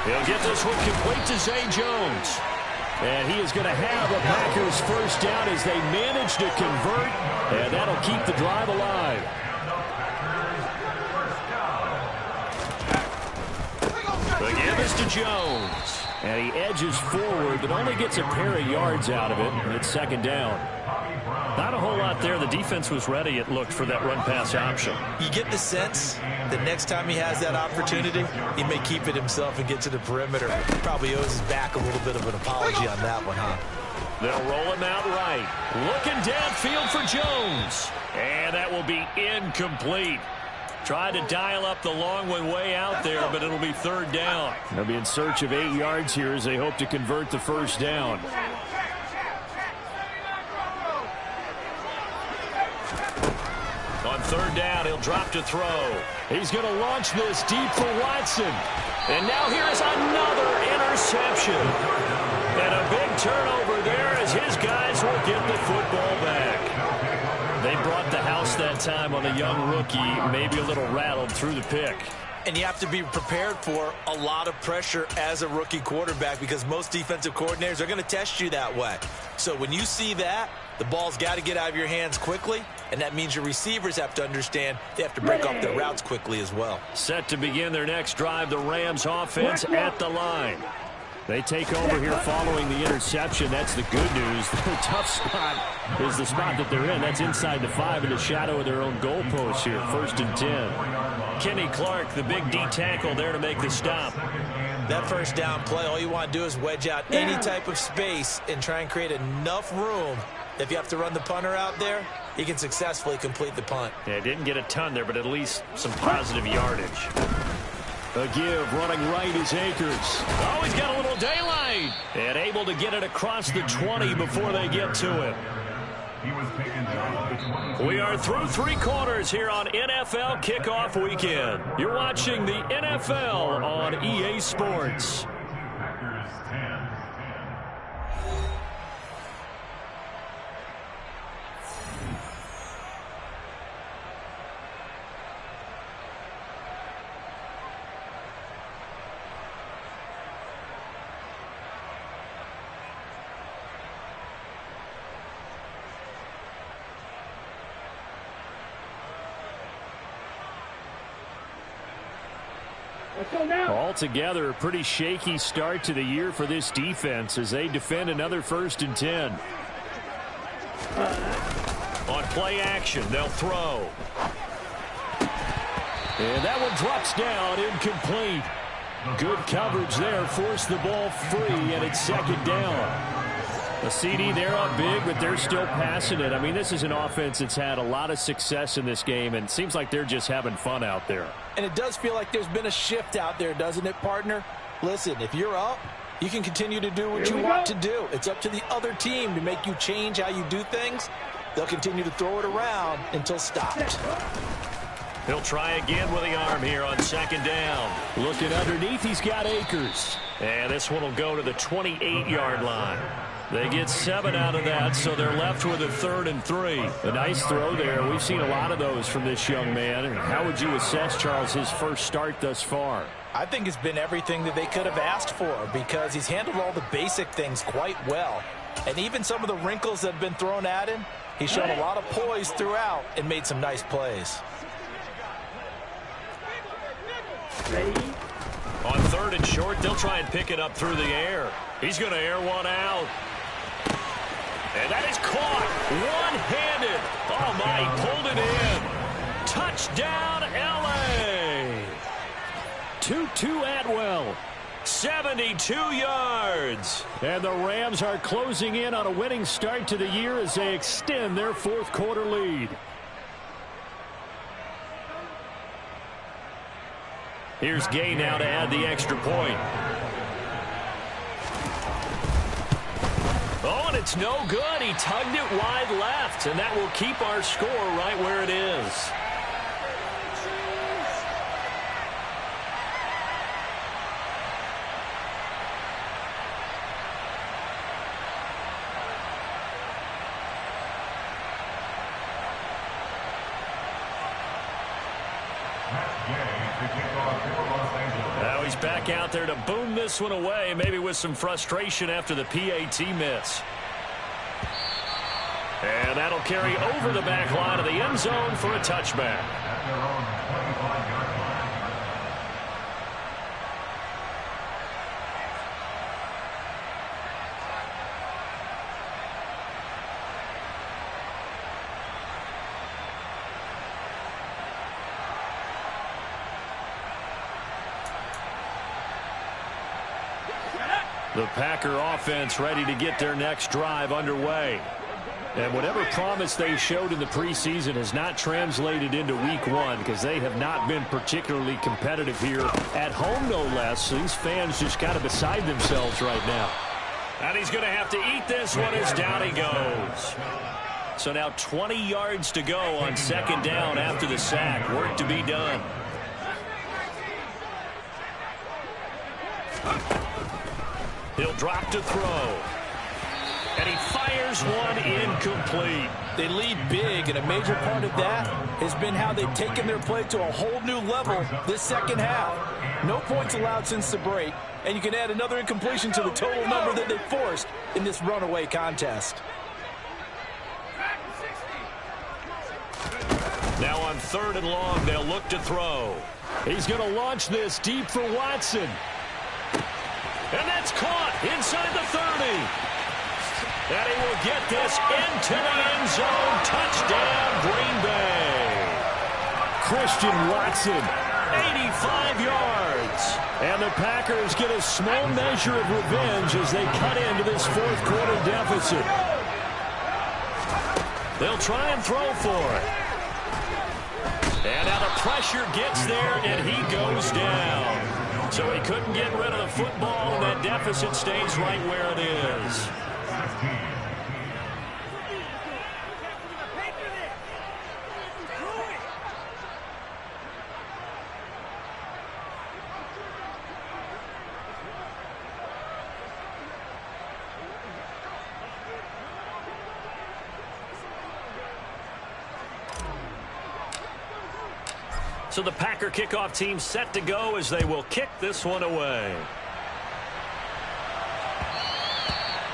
He'll get this one complete to Zay Jones. And he is going to have a Packers first down as they manage to convert. And that'll keep the drive alive. The give is to Jones. And he edges forward, but only gets a pair of yards out of it. And it's second down. Not a whole lot there. The defense was ready, it looked, for that run-pass option. You get the sense that next time he has that opportunity, he may keep it himself and get to the perimeter. Probably owes his back a little bit of an apology on that one, huh? They'll roll him out right. Looking downfield for Jones. And that will be incomplete. Tried to dial up the long one way out there, but it'll be third down. They'll be in search of 8 yards here as they hope to convert the first down. On third down, he'll drop to throw. He's going to launch this deep for Watson. And now here's another interception. And a big turnover there as his guys will get the football back. They brought the house that time on a young rookie, maybe a little rattled through the pick. And you have to be prepared for a lot of pressure as a rookie quarterback because most defensive coordinators are going to test you that way. So when you see that, the ball's got to get out of your hands quickly, and that means your receivers have to understand they have to break off their routes quickly as well. Set to begin their next drive, the Rams offense at the line. They take over here following the interception. That's the good news. The tough spot is the spot that they're in. That's inside the 5 in the shadow of their own goalpost here. 1st and 10. Kenny Clark, the big D tackle there to make the stop. That first down play, all you want to do is wedge out any type of space and try and create enough room. If you have to run the punter out there, he can successfully complete the punt. Yeah, didn't get a ton there, but at least some positive yardage. A give, running right is Akers. Oh, he's got a little daylight. And able to get it across the 20 before they get to it. We are through 3 quarters here on NFL Kickoff Weekend. You're watching the NFL on EA Sports. Altogether, a pretty shaky start to the year for this defense as they defend another 1st and 10. On play action, they'll throw. And that one drops down, incomplete. Good coverage there, forced the ball free, and it's second down. The CD, they're up big, but they're still passing it. I mean, this is an offense that's had a lot of success in this game, and it seems like they're just having fun out there. And it does feel like there's been a shift out there, doesn't it, partner? Listen, if you're up, you can continue to do what you want to do. It's up to the other team to make you change how you do things. They'll continue to throw it around until stopped. He'll try again with the arm here on second down. Looking underneath, he's got Akers. And this one will go to the 28-yard line. They get 7 out of that, so they're left with a 3rd and 3. A nice throw there. We've seen a lot of those from this young man. How would you assess, Charles, his first start thus far? I think it's been everything that they could have asked for because he's handled all the basic things quite well. And even some of the wrinkles that have been thrown at him, he's shown a lot of poise throughout and made some nice plays. On 3rd and short, they'll try and pick it up through the air. He's going to air one out. And that is caught one-handed. Oh, my, he pulled it in. Touchdown, L.A. Tutu Atwell, 72 yards. And the Rams are closing in on a winning start to the year as they extend their 4th quarter lead. Here's Gay now to add the extra point. Oh, and it's no good. He tugged it wide left, and that will keep our score right where it is. Now he's back out there to boom this one away, maybe with some frustration after the PAT miss. And that'll carry over the back line of the end zone for a touchback. The Packer offense ready to get their next drive underway. And whatever promise they showed in the preseason has not translated into week one because they have not been particularly competitive here at home, no less. These fans just kind of beside themselves right now. And he's going to have to eat this one as down he goes. So now 20 yards to go on second down after the sack. Work to be done. He'll drop to throw. And he fires one incomplete. They lead big, and a major part of that has been how they've taken their play to a whole new level this second half. No points allowed since the break, and you can add another incompletion to the total number that they forced in this runaway contest. Now on 3rd and long, they'll look to throw. He's going to launch this deep for Watson. And that's caught inside the 30. And he will get this into the end zone. Touchdown, Green Bay. Christian Watson, 85 yards. And the Packers get a small measure of revenge as they cut into this fourth quarter deficit. They'll try and throw for it. And now the pressure gets there, and he goes down. So he couldn't get rid of the football, and that deficit stays right where it is. So the Packer kickoff team set to go as they will kick this one away.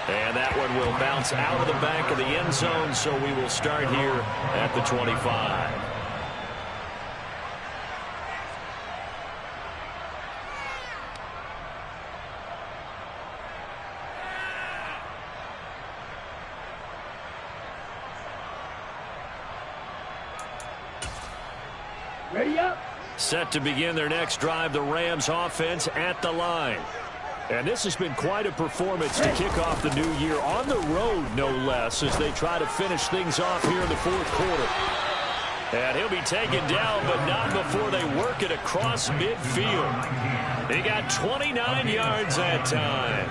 And that one will bounce out of the back of the end zone, so we will start here at the 25. Ready up. Set to begin their next drive, the Rams offense at the line. And this has been quite a performance to kick off the new year on the road, no less, as they try to finish things off here in the fourth quarter. And he'll be taken down, but not before they work it across midfield. They got 29 yards that time.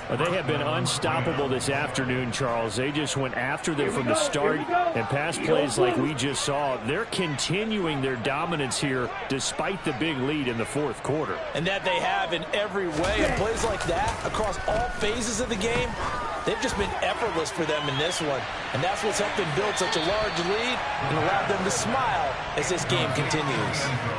They have been unstoppable this afternoon, Charles. They just went after them from the start, and pass plays like we just saw, they're continuing their dominance here despite the big lead in the fourth quarter. And that they have in every way. And plays like that across all phases of the game, they've just been effortless for them in this one. And that's what's helped them build such a large lead and allowed them to smile as this game continues.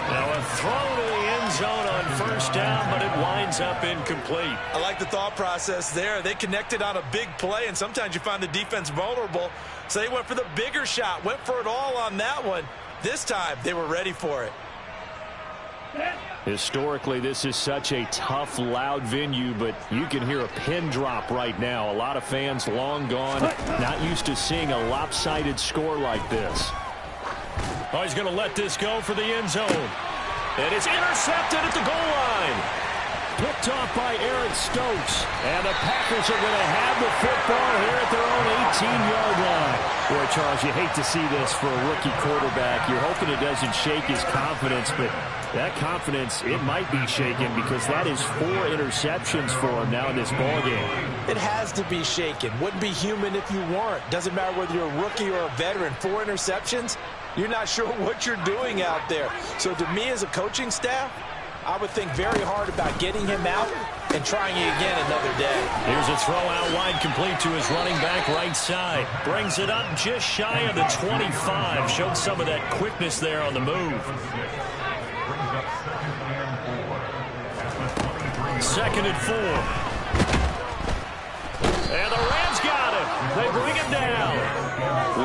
Now a throw to the end zone on first down, but it winds up incomplete. I like the thought process there. They connected on a big play, and sometimes you find the defense vulnerable. So they went for the bigger shot, went for it all on that one. This time, they were ready for it. Historically, this is such a tough, loud venue, but you can hear a pin drop right now. A lot of fans long gone, not used to seeing a lopsided score like this. Oh, he's going to let this go for the end zone. And it's intercepted at the goal line. Picked off by Eric Stokes. And the Packers are going to have the football here at their own 18-yard line. Boy, Charles, you hate to see this for a rookie quarterback. You're hoping it doesn't shake his confidence, but that confidence, it might be shaken because that is 4 interceptions for him now in this ballgame. It has to be shaken. Wouldn't be human if you weren't. Doesn't matter whether you're a rookie or a veteran. 4 interceptions, you're not sure what you're doing out there. So to me as a coaching staff, I would think very hard about getting him out and trying it again another day. Here's a throw out wide, complete to his running back right side. Brings it up just shy of the 25. Showed some of that quickness there on the move. Second and 4. And the Rams got him. They bring him down.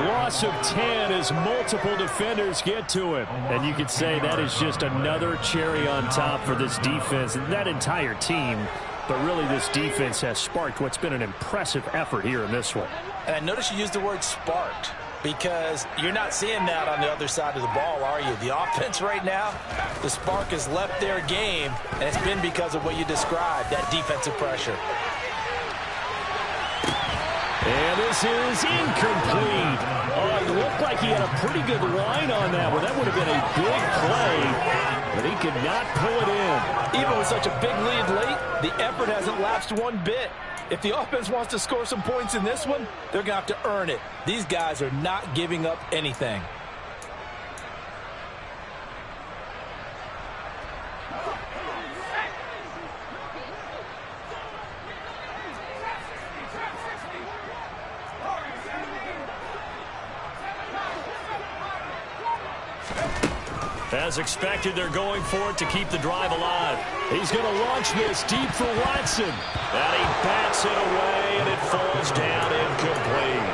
Loss of 10 as multiple defenders get to him. And you could say that is just another cherry on top for this defense and that entire team. But really this defense has sparked what's been an impressive effort here in this one. And I notice you used the word sparked because you're not seeing that on the other side of the ball, are you? The offense right now, the spark has left their game, and it's been because of what you described, that defensive pressure. And this is incomplete. Oh, it looked like he had a pretty good line on that one. That would have been a big play, but he could not pull it in. Even with such a big lead late, the effort hasn't lapsed one bit. If the offense wants to score some points in this one, they're going to have to earn it. These guys are not giving up anything. As expected, they're going for it to keep the drive alive. He's going to launch this deep for Watson. And he bats it away, and it falls down incomplete.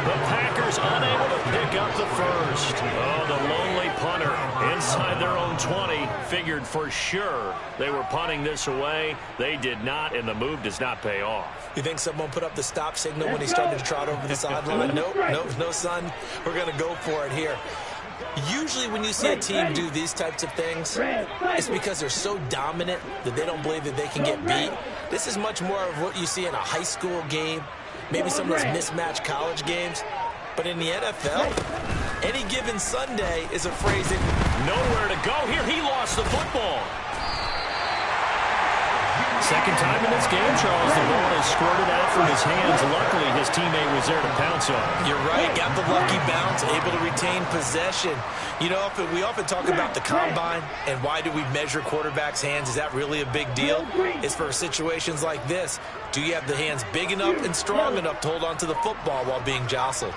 The Packers unable to pick up the first. Oh, the lonely punter inside their own 20. Figured for sure they were punting this away. They did not, and the move does not pay off. You think someone put up the stop signal when he started to trot over the sideline? Nope, no, son. We're going to go for it here. Usually when you see a team do these types of things, it's because they're so dominant that they don't believe that they can get beat. This is much more of what you see in a high school game, maybe some of those mismatched college games. But in the NFL, any given Sunday is a phrase that nowhere to go. Here, he lost the football. Second time in this game, Charles, the ball has squirted out from his hands. Luckily, his teammate was there to pounce on it. You're right. Got the lucky bounce, able to retain possession. You know, we often talk about the combine and why do we measure quarterbacks' hands. Is that really a big deal? It's for situations like this. Do you have the hands big enough and strong enough to hold on to the football while being jostled?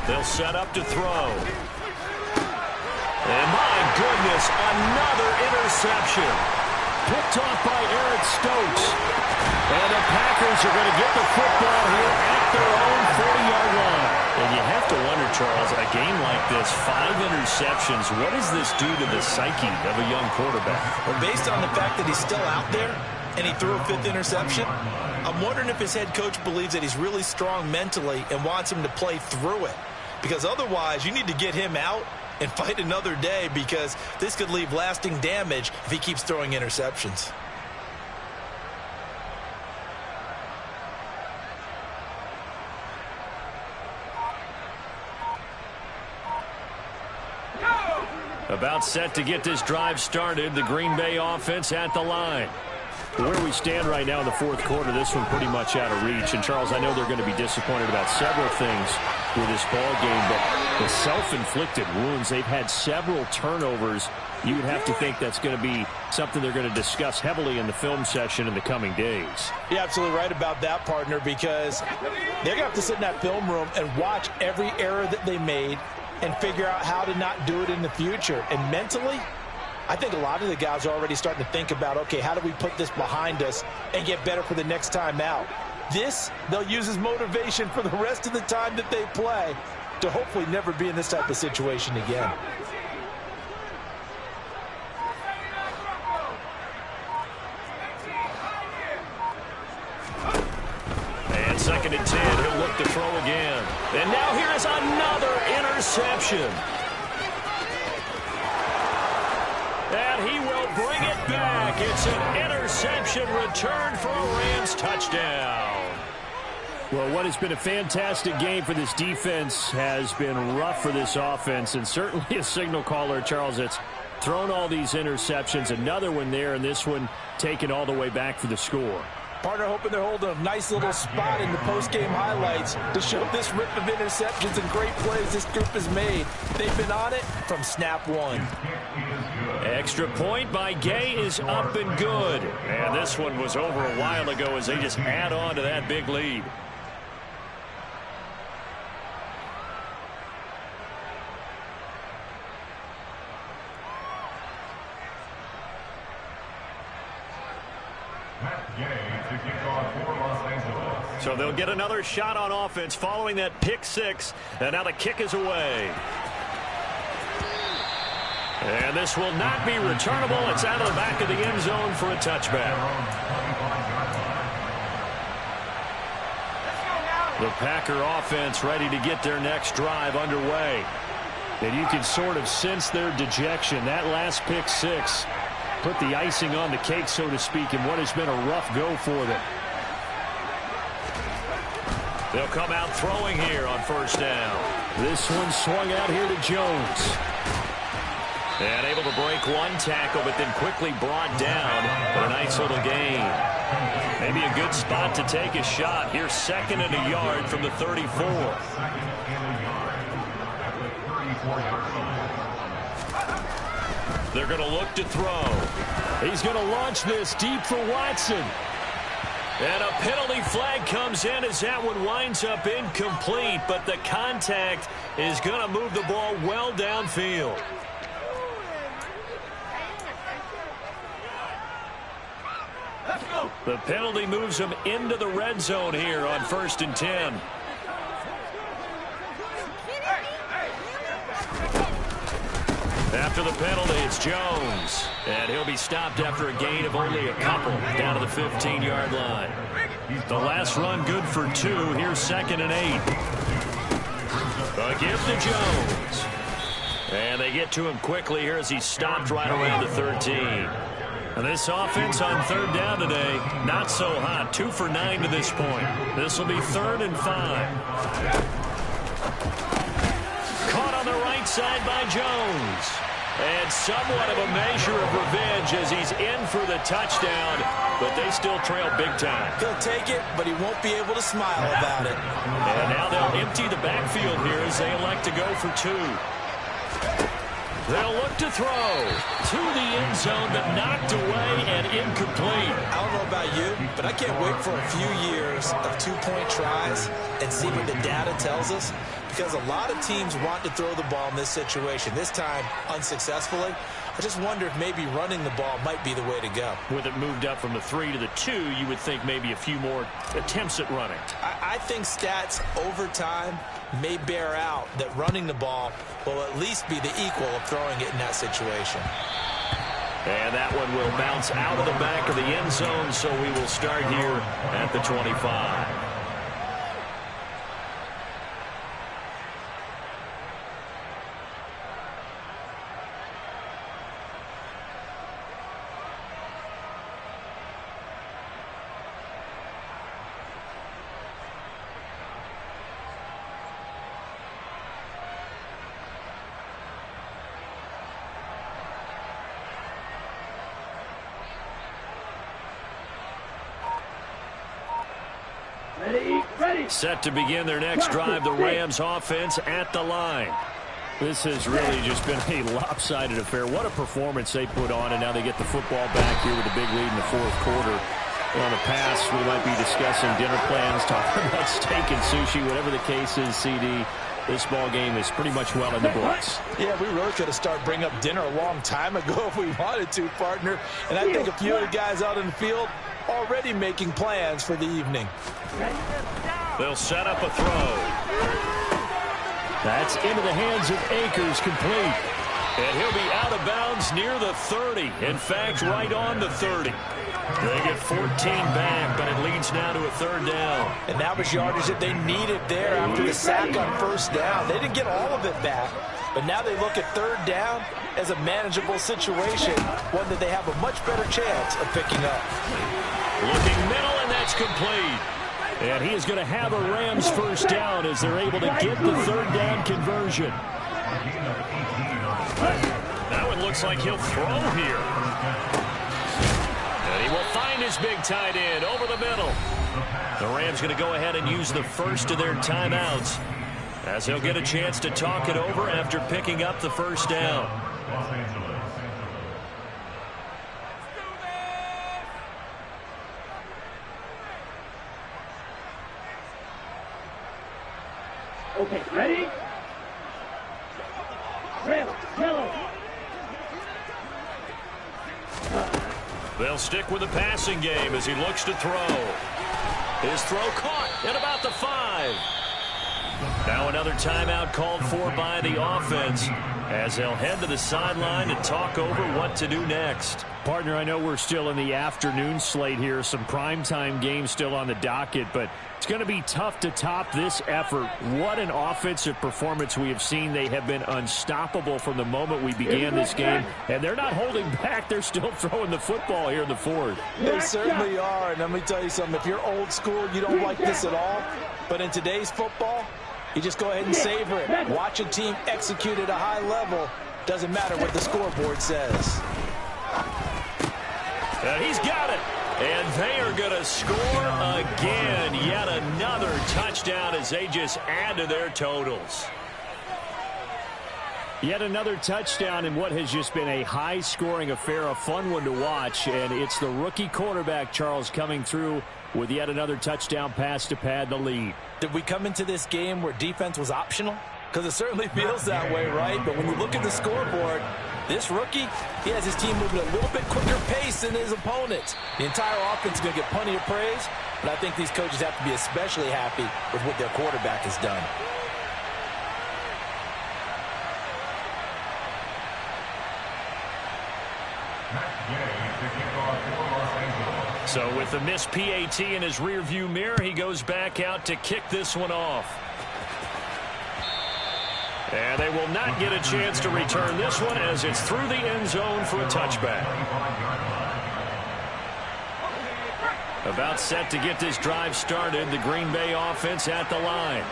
They'll set up to throw. And my goodness, another interception. Picked off by Eric Stokes. And the Packers are going to get the football here at their own 40-yard line. And you have to wonder, Charles, a game like this, 5 interceptions, what does this do to the psyche of a young quarterback? Well, based on the fact that he's still out there and he threw a 5th interception, I'm wondering if his head coach believes that he's really strong mentally and wants him to play through it. Because otherwise, you need to get him out and fight another day because this could leave lasting damage if he keeps throwing interceptions. About set to get this drive started, the Green Bay offense at the line. Where we stand right now in the fourth quarter, this one pretty much out of reach. And, Charles, I know they're going to be disappointed about several things with this ball game, but the self-inflicted wounds, they've had several turnovers. You would have to think that's going to be something they're going to discuss heavily in the film session in the coming days. You're absolutely right about that, partner, because they're going to have to sit in that film room and watch every error that they made and figure out how to not do it in the future. And mentally, I think a lot of the guys are already starting to think about, okay, how do we put this behind us and get better for the next time out? This, they'll use as motivation for the rest of the time that they play to hopefully never be in this type of situation again. And second and 10, he'll look to throw again. And now here is another interception. they'll bring it back. It's an interception return for a Rams touchdown. Well, what has been a fantastic game for this defense has been rough for this offense, and certainly a signal caller, Charles, that's thrown all these interceptions. Another one there, and this one taken all the way back for the score. Partner hoping they're holding a nice little spot in the post-game highlights to show this rip of interceptions and great plays this group has made. They've been on it from snap one. Extra point by Gay is up and good. And this one was over a while ago as they just add on to that big lead. So they'll get another shot on offense following that pick six. And now the kick is away. And this will not be returnable. It's out of the back of the end zone for a touchback. The Packer offense ready to get their next drive underway. And you can sort of sense their dejection. That last pick six put the icing on the cake, so to speak, in what has been a rough go for them. They'll come out throwing here on first down. This one swung out here to Jones. And able to break one tackle, but then quickly brought down. But a nice little gain. Maybe a good spot to take a shot. Here's 2nd and a yard from the 34. They're going to look to throw. He's going to launch this deep for Watson. And a penalty flag comes in as that one winds up incomplete, but the contact is going to move the ball well downfield. Let's go. The penalty moves them into the red zone here on 1st and 10. After the penalty, it's Jones. And he'll be stopped after a gain of only a couple down to the 15-yard line. The last run good for 2. Here's 2nd and 8. A give to Jones. And they get to him quickly here as he's stopped right around the 13. And this offense on 3rd down today, not so hot. 2 for 9 to this point. This will be 3rd and 5. Caught on the right side by Jones. And somewhat of a measure of revenge as he's in for the touchdown, but they still trail big time. He'll take it, but he won't be able to smile about it. And now they'll empty the backfield here as they elect to go for 2. They'll look to throw to the end zone, but knocked away and incomplete. I don't know about you, but I can't wait for a few years of 2-point tries and see what the data tells us, because a lot of teams want to throw the ball in this situation. This time, unsuccessfully. I just wonder if maybe running the ball might be the way to go. With it moved up from the 3 to the 2, you would think maybe a few more attempts at running. I think stats over time may bear out that running the ball will at least be the equal of throwing it in that situation. And that one will bounce out of the back of the end zone, so we will start here at the 25. Ready. Set to begin their next drive, the Rams offense at the line. This has really just been a lopsided affair. What a performance they put on, and now they get the football back here with a big lead in the 4th quarter. On the pass, we might be discussing dinner plans, talking about steak and sushi, whatever the case is, CD. This ball game is pretty much well in the books. Yeah, we really could have started bringing up dinner a long time ago if we wanted to, partner. And I think a few of the guys out in the field already making plans for the evening. They'll set up a throw. That's into the hands of Akers, complete. And he'll be out of bounds near the 30. In fact, right on the 30. They get 14 back, but it leads now to a third down. And that was yardage that they needed there after the sack on first down. They didn't get all of it back, but now they look at third down as a manageable situation, one that they have a much better chance of picking up. Looking middle, and that's complete. And he is going to have a Rams first down as they're able to get the third down conversion. Now it looks like he'll throw here. And he will find his big tight end over the middle. The Rams going to go ahead and use the first of their timeouts as he'll get a chance to talk it over after picking up the first down. Okay, ready? Red, yellow. They'll stick with the passing game as he looks to throw. His throw caught at about the 5. Now another timeout called for by the offense as they'll head to the sideline to talk over what to do next. Partner, I know we're still in the afternoon slate here. Some primetime games still on the docket, but it's going to be tough to top this effort. What an offensive performance we have seen. They have been unstoppable from the moment we began this game, and they're not holding back. They're still throwing the football here in the fourth. They certainly are, and let me tell you something. If you're old school, you don't like this at all, but in today's football, you just go ahead and savor it. Watch a team execute at a high level. Doesn't matter what the scoreboard says. And he's got it. And they are going to score again. Yet another touchdown as they just add to their totals. Yet another touchdown in what has just been a high-scoring affair, a fun one to watch. And it's the rookie quarterback, Charles, coming through with yet another touchdown pass to pad the lead. Did we come into this game where defense was optional? Because it certainly feels that way, right? But when you look at the scoreboard, this rookie, he has his team moving at a little bit quicker pace than his opponents. The entire offense is going to get plenty of praise, but I think these coaches have to be especially happy with what their quarterback has done. So with the missed PAT in his rearview mirror, he goes back out to kick this one off. And they will not get a chance to return this one as it's through the end zone for a touchback. About set to get this drive started, the Green Bay offense at the line.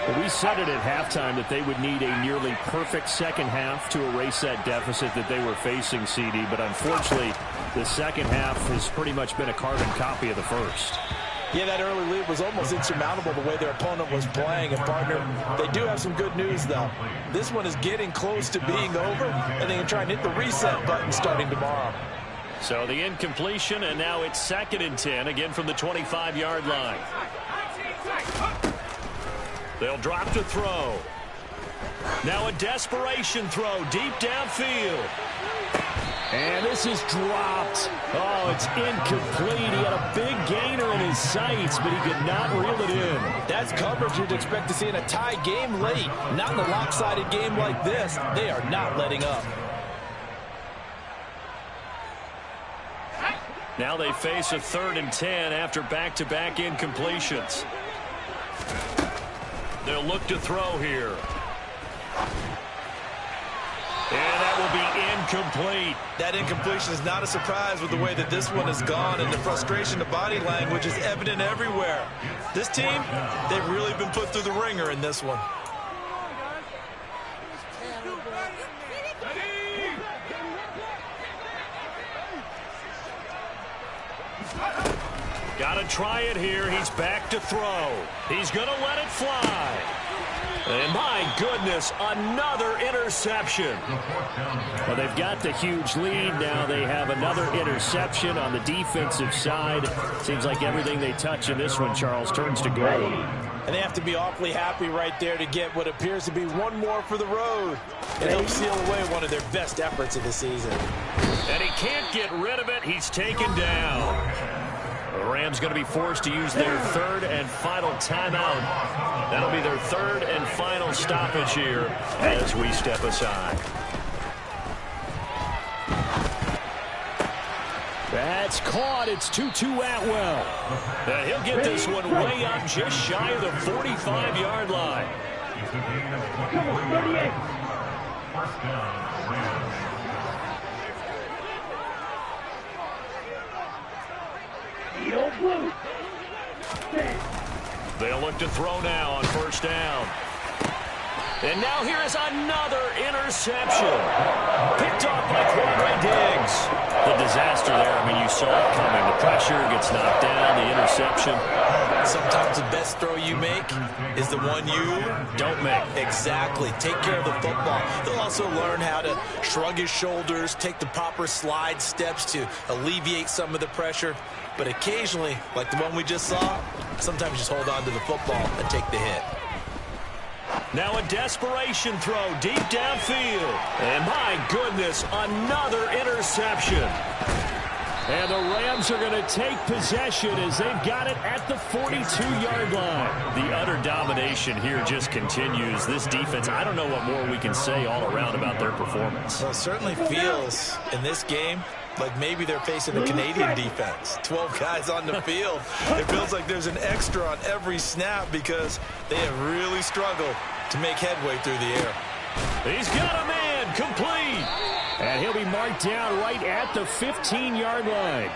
Well, we said it at halftime that they would need a nearly perfect second half to erase that deficit that they were facing, CD. But unfortunately, the second half has pretty much been a carbon copy of the first. Yeah, that early lead was almost insurmountable the way their opponent was playing. And, partner, they do have some good news, though. This one is getting close to being over, and they can try and hit the reset button starting tomorrow. So the incompletion, and now it's 2nd and 10, again from the 25-yard line. They'll drop to throw. Now a desperation throw deep downfield. And this is dropped. Oh, it's incomplete. He had a big gainer in his sights, but he could not reel it in. That's coverage you'd expect to see in a tie game late. Not in a lopsided game like this. They are not letting up. Now they face a 3rd and 10 after back-to-back incompletions. They'll look to throw here. And that will be incomplete. That incompletion is not a surprise with the way that this one has gone, and the frustration, the body language is evident everywhere. This team, they've really been put through the ringer in this one. Got to try it here. He's back to throw. He's going to let it fly. And my goodness, another interception. Well, they've got the huge lead. Now they have another interception on the defensive side. Seems like everything they touch in this one, Charles, turns to gold. And they have to be awfully happy right there to get what appears to be one more for the road. And help seal away one of their best efforts of the season. And he can't get rid of it. He's taken down. The Rams going to be forced to use their 3rd and final timeout. That'll be their 3rd and final stoppage here as we step aside. That's caught. It's 2-2 Atwell. And he'll get this one way up just shy of the 45-yard line. It's a gain of 24 yards. First down, Rams. Yellow blue. They'll look to throw now on first down. And now here is another interception. Picked off by Quandre Diggs. The disaster there. I mean, you saw it coming. The pressure gets knocked down, the interception. Sometimes the best throw you make is the one you Don't make. Exactly. Take care of the football. He'll also learn how to shrug his shoulders, take the proper slide steps to alleviate some of the pressure. But occasionally, like the one we just saw, sometimes just hold on to the football and take the hit. Now a desperation throw deep downfield. And my goodness, another interception. And the Rams are going to take possession as they've got it at the 42-yard line. The utter domination here just continues. This defense, I don't know what more we can say all around about their performance. Well, it certainly feels in this game like maybe they're facing a Canadian defense. 12 guys on the field. It feels like there's an extra on every snap because they have really struggled to make headway through the air. He's got a man complete. And he'll be marked down right at the 15-yard line.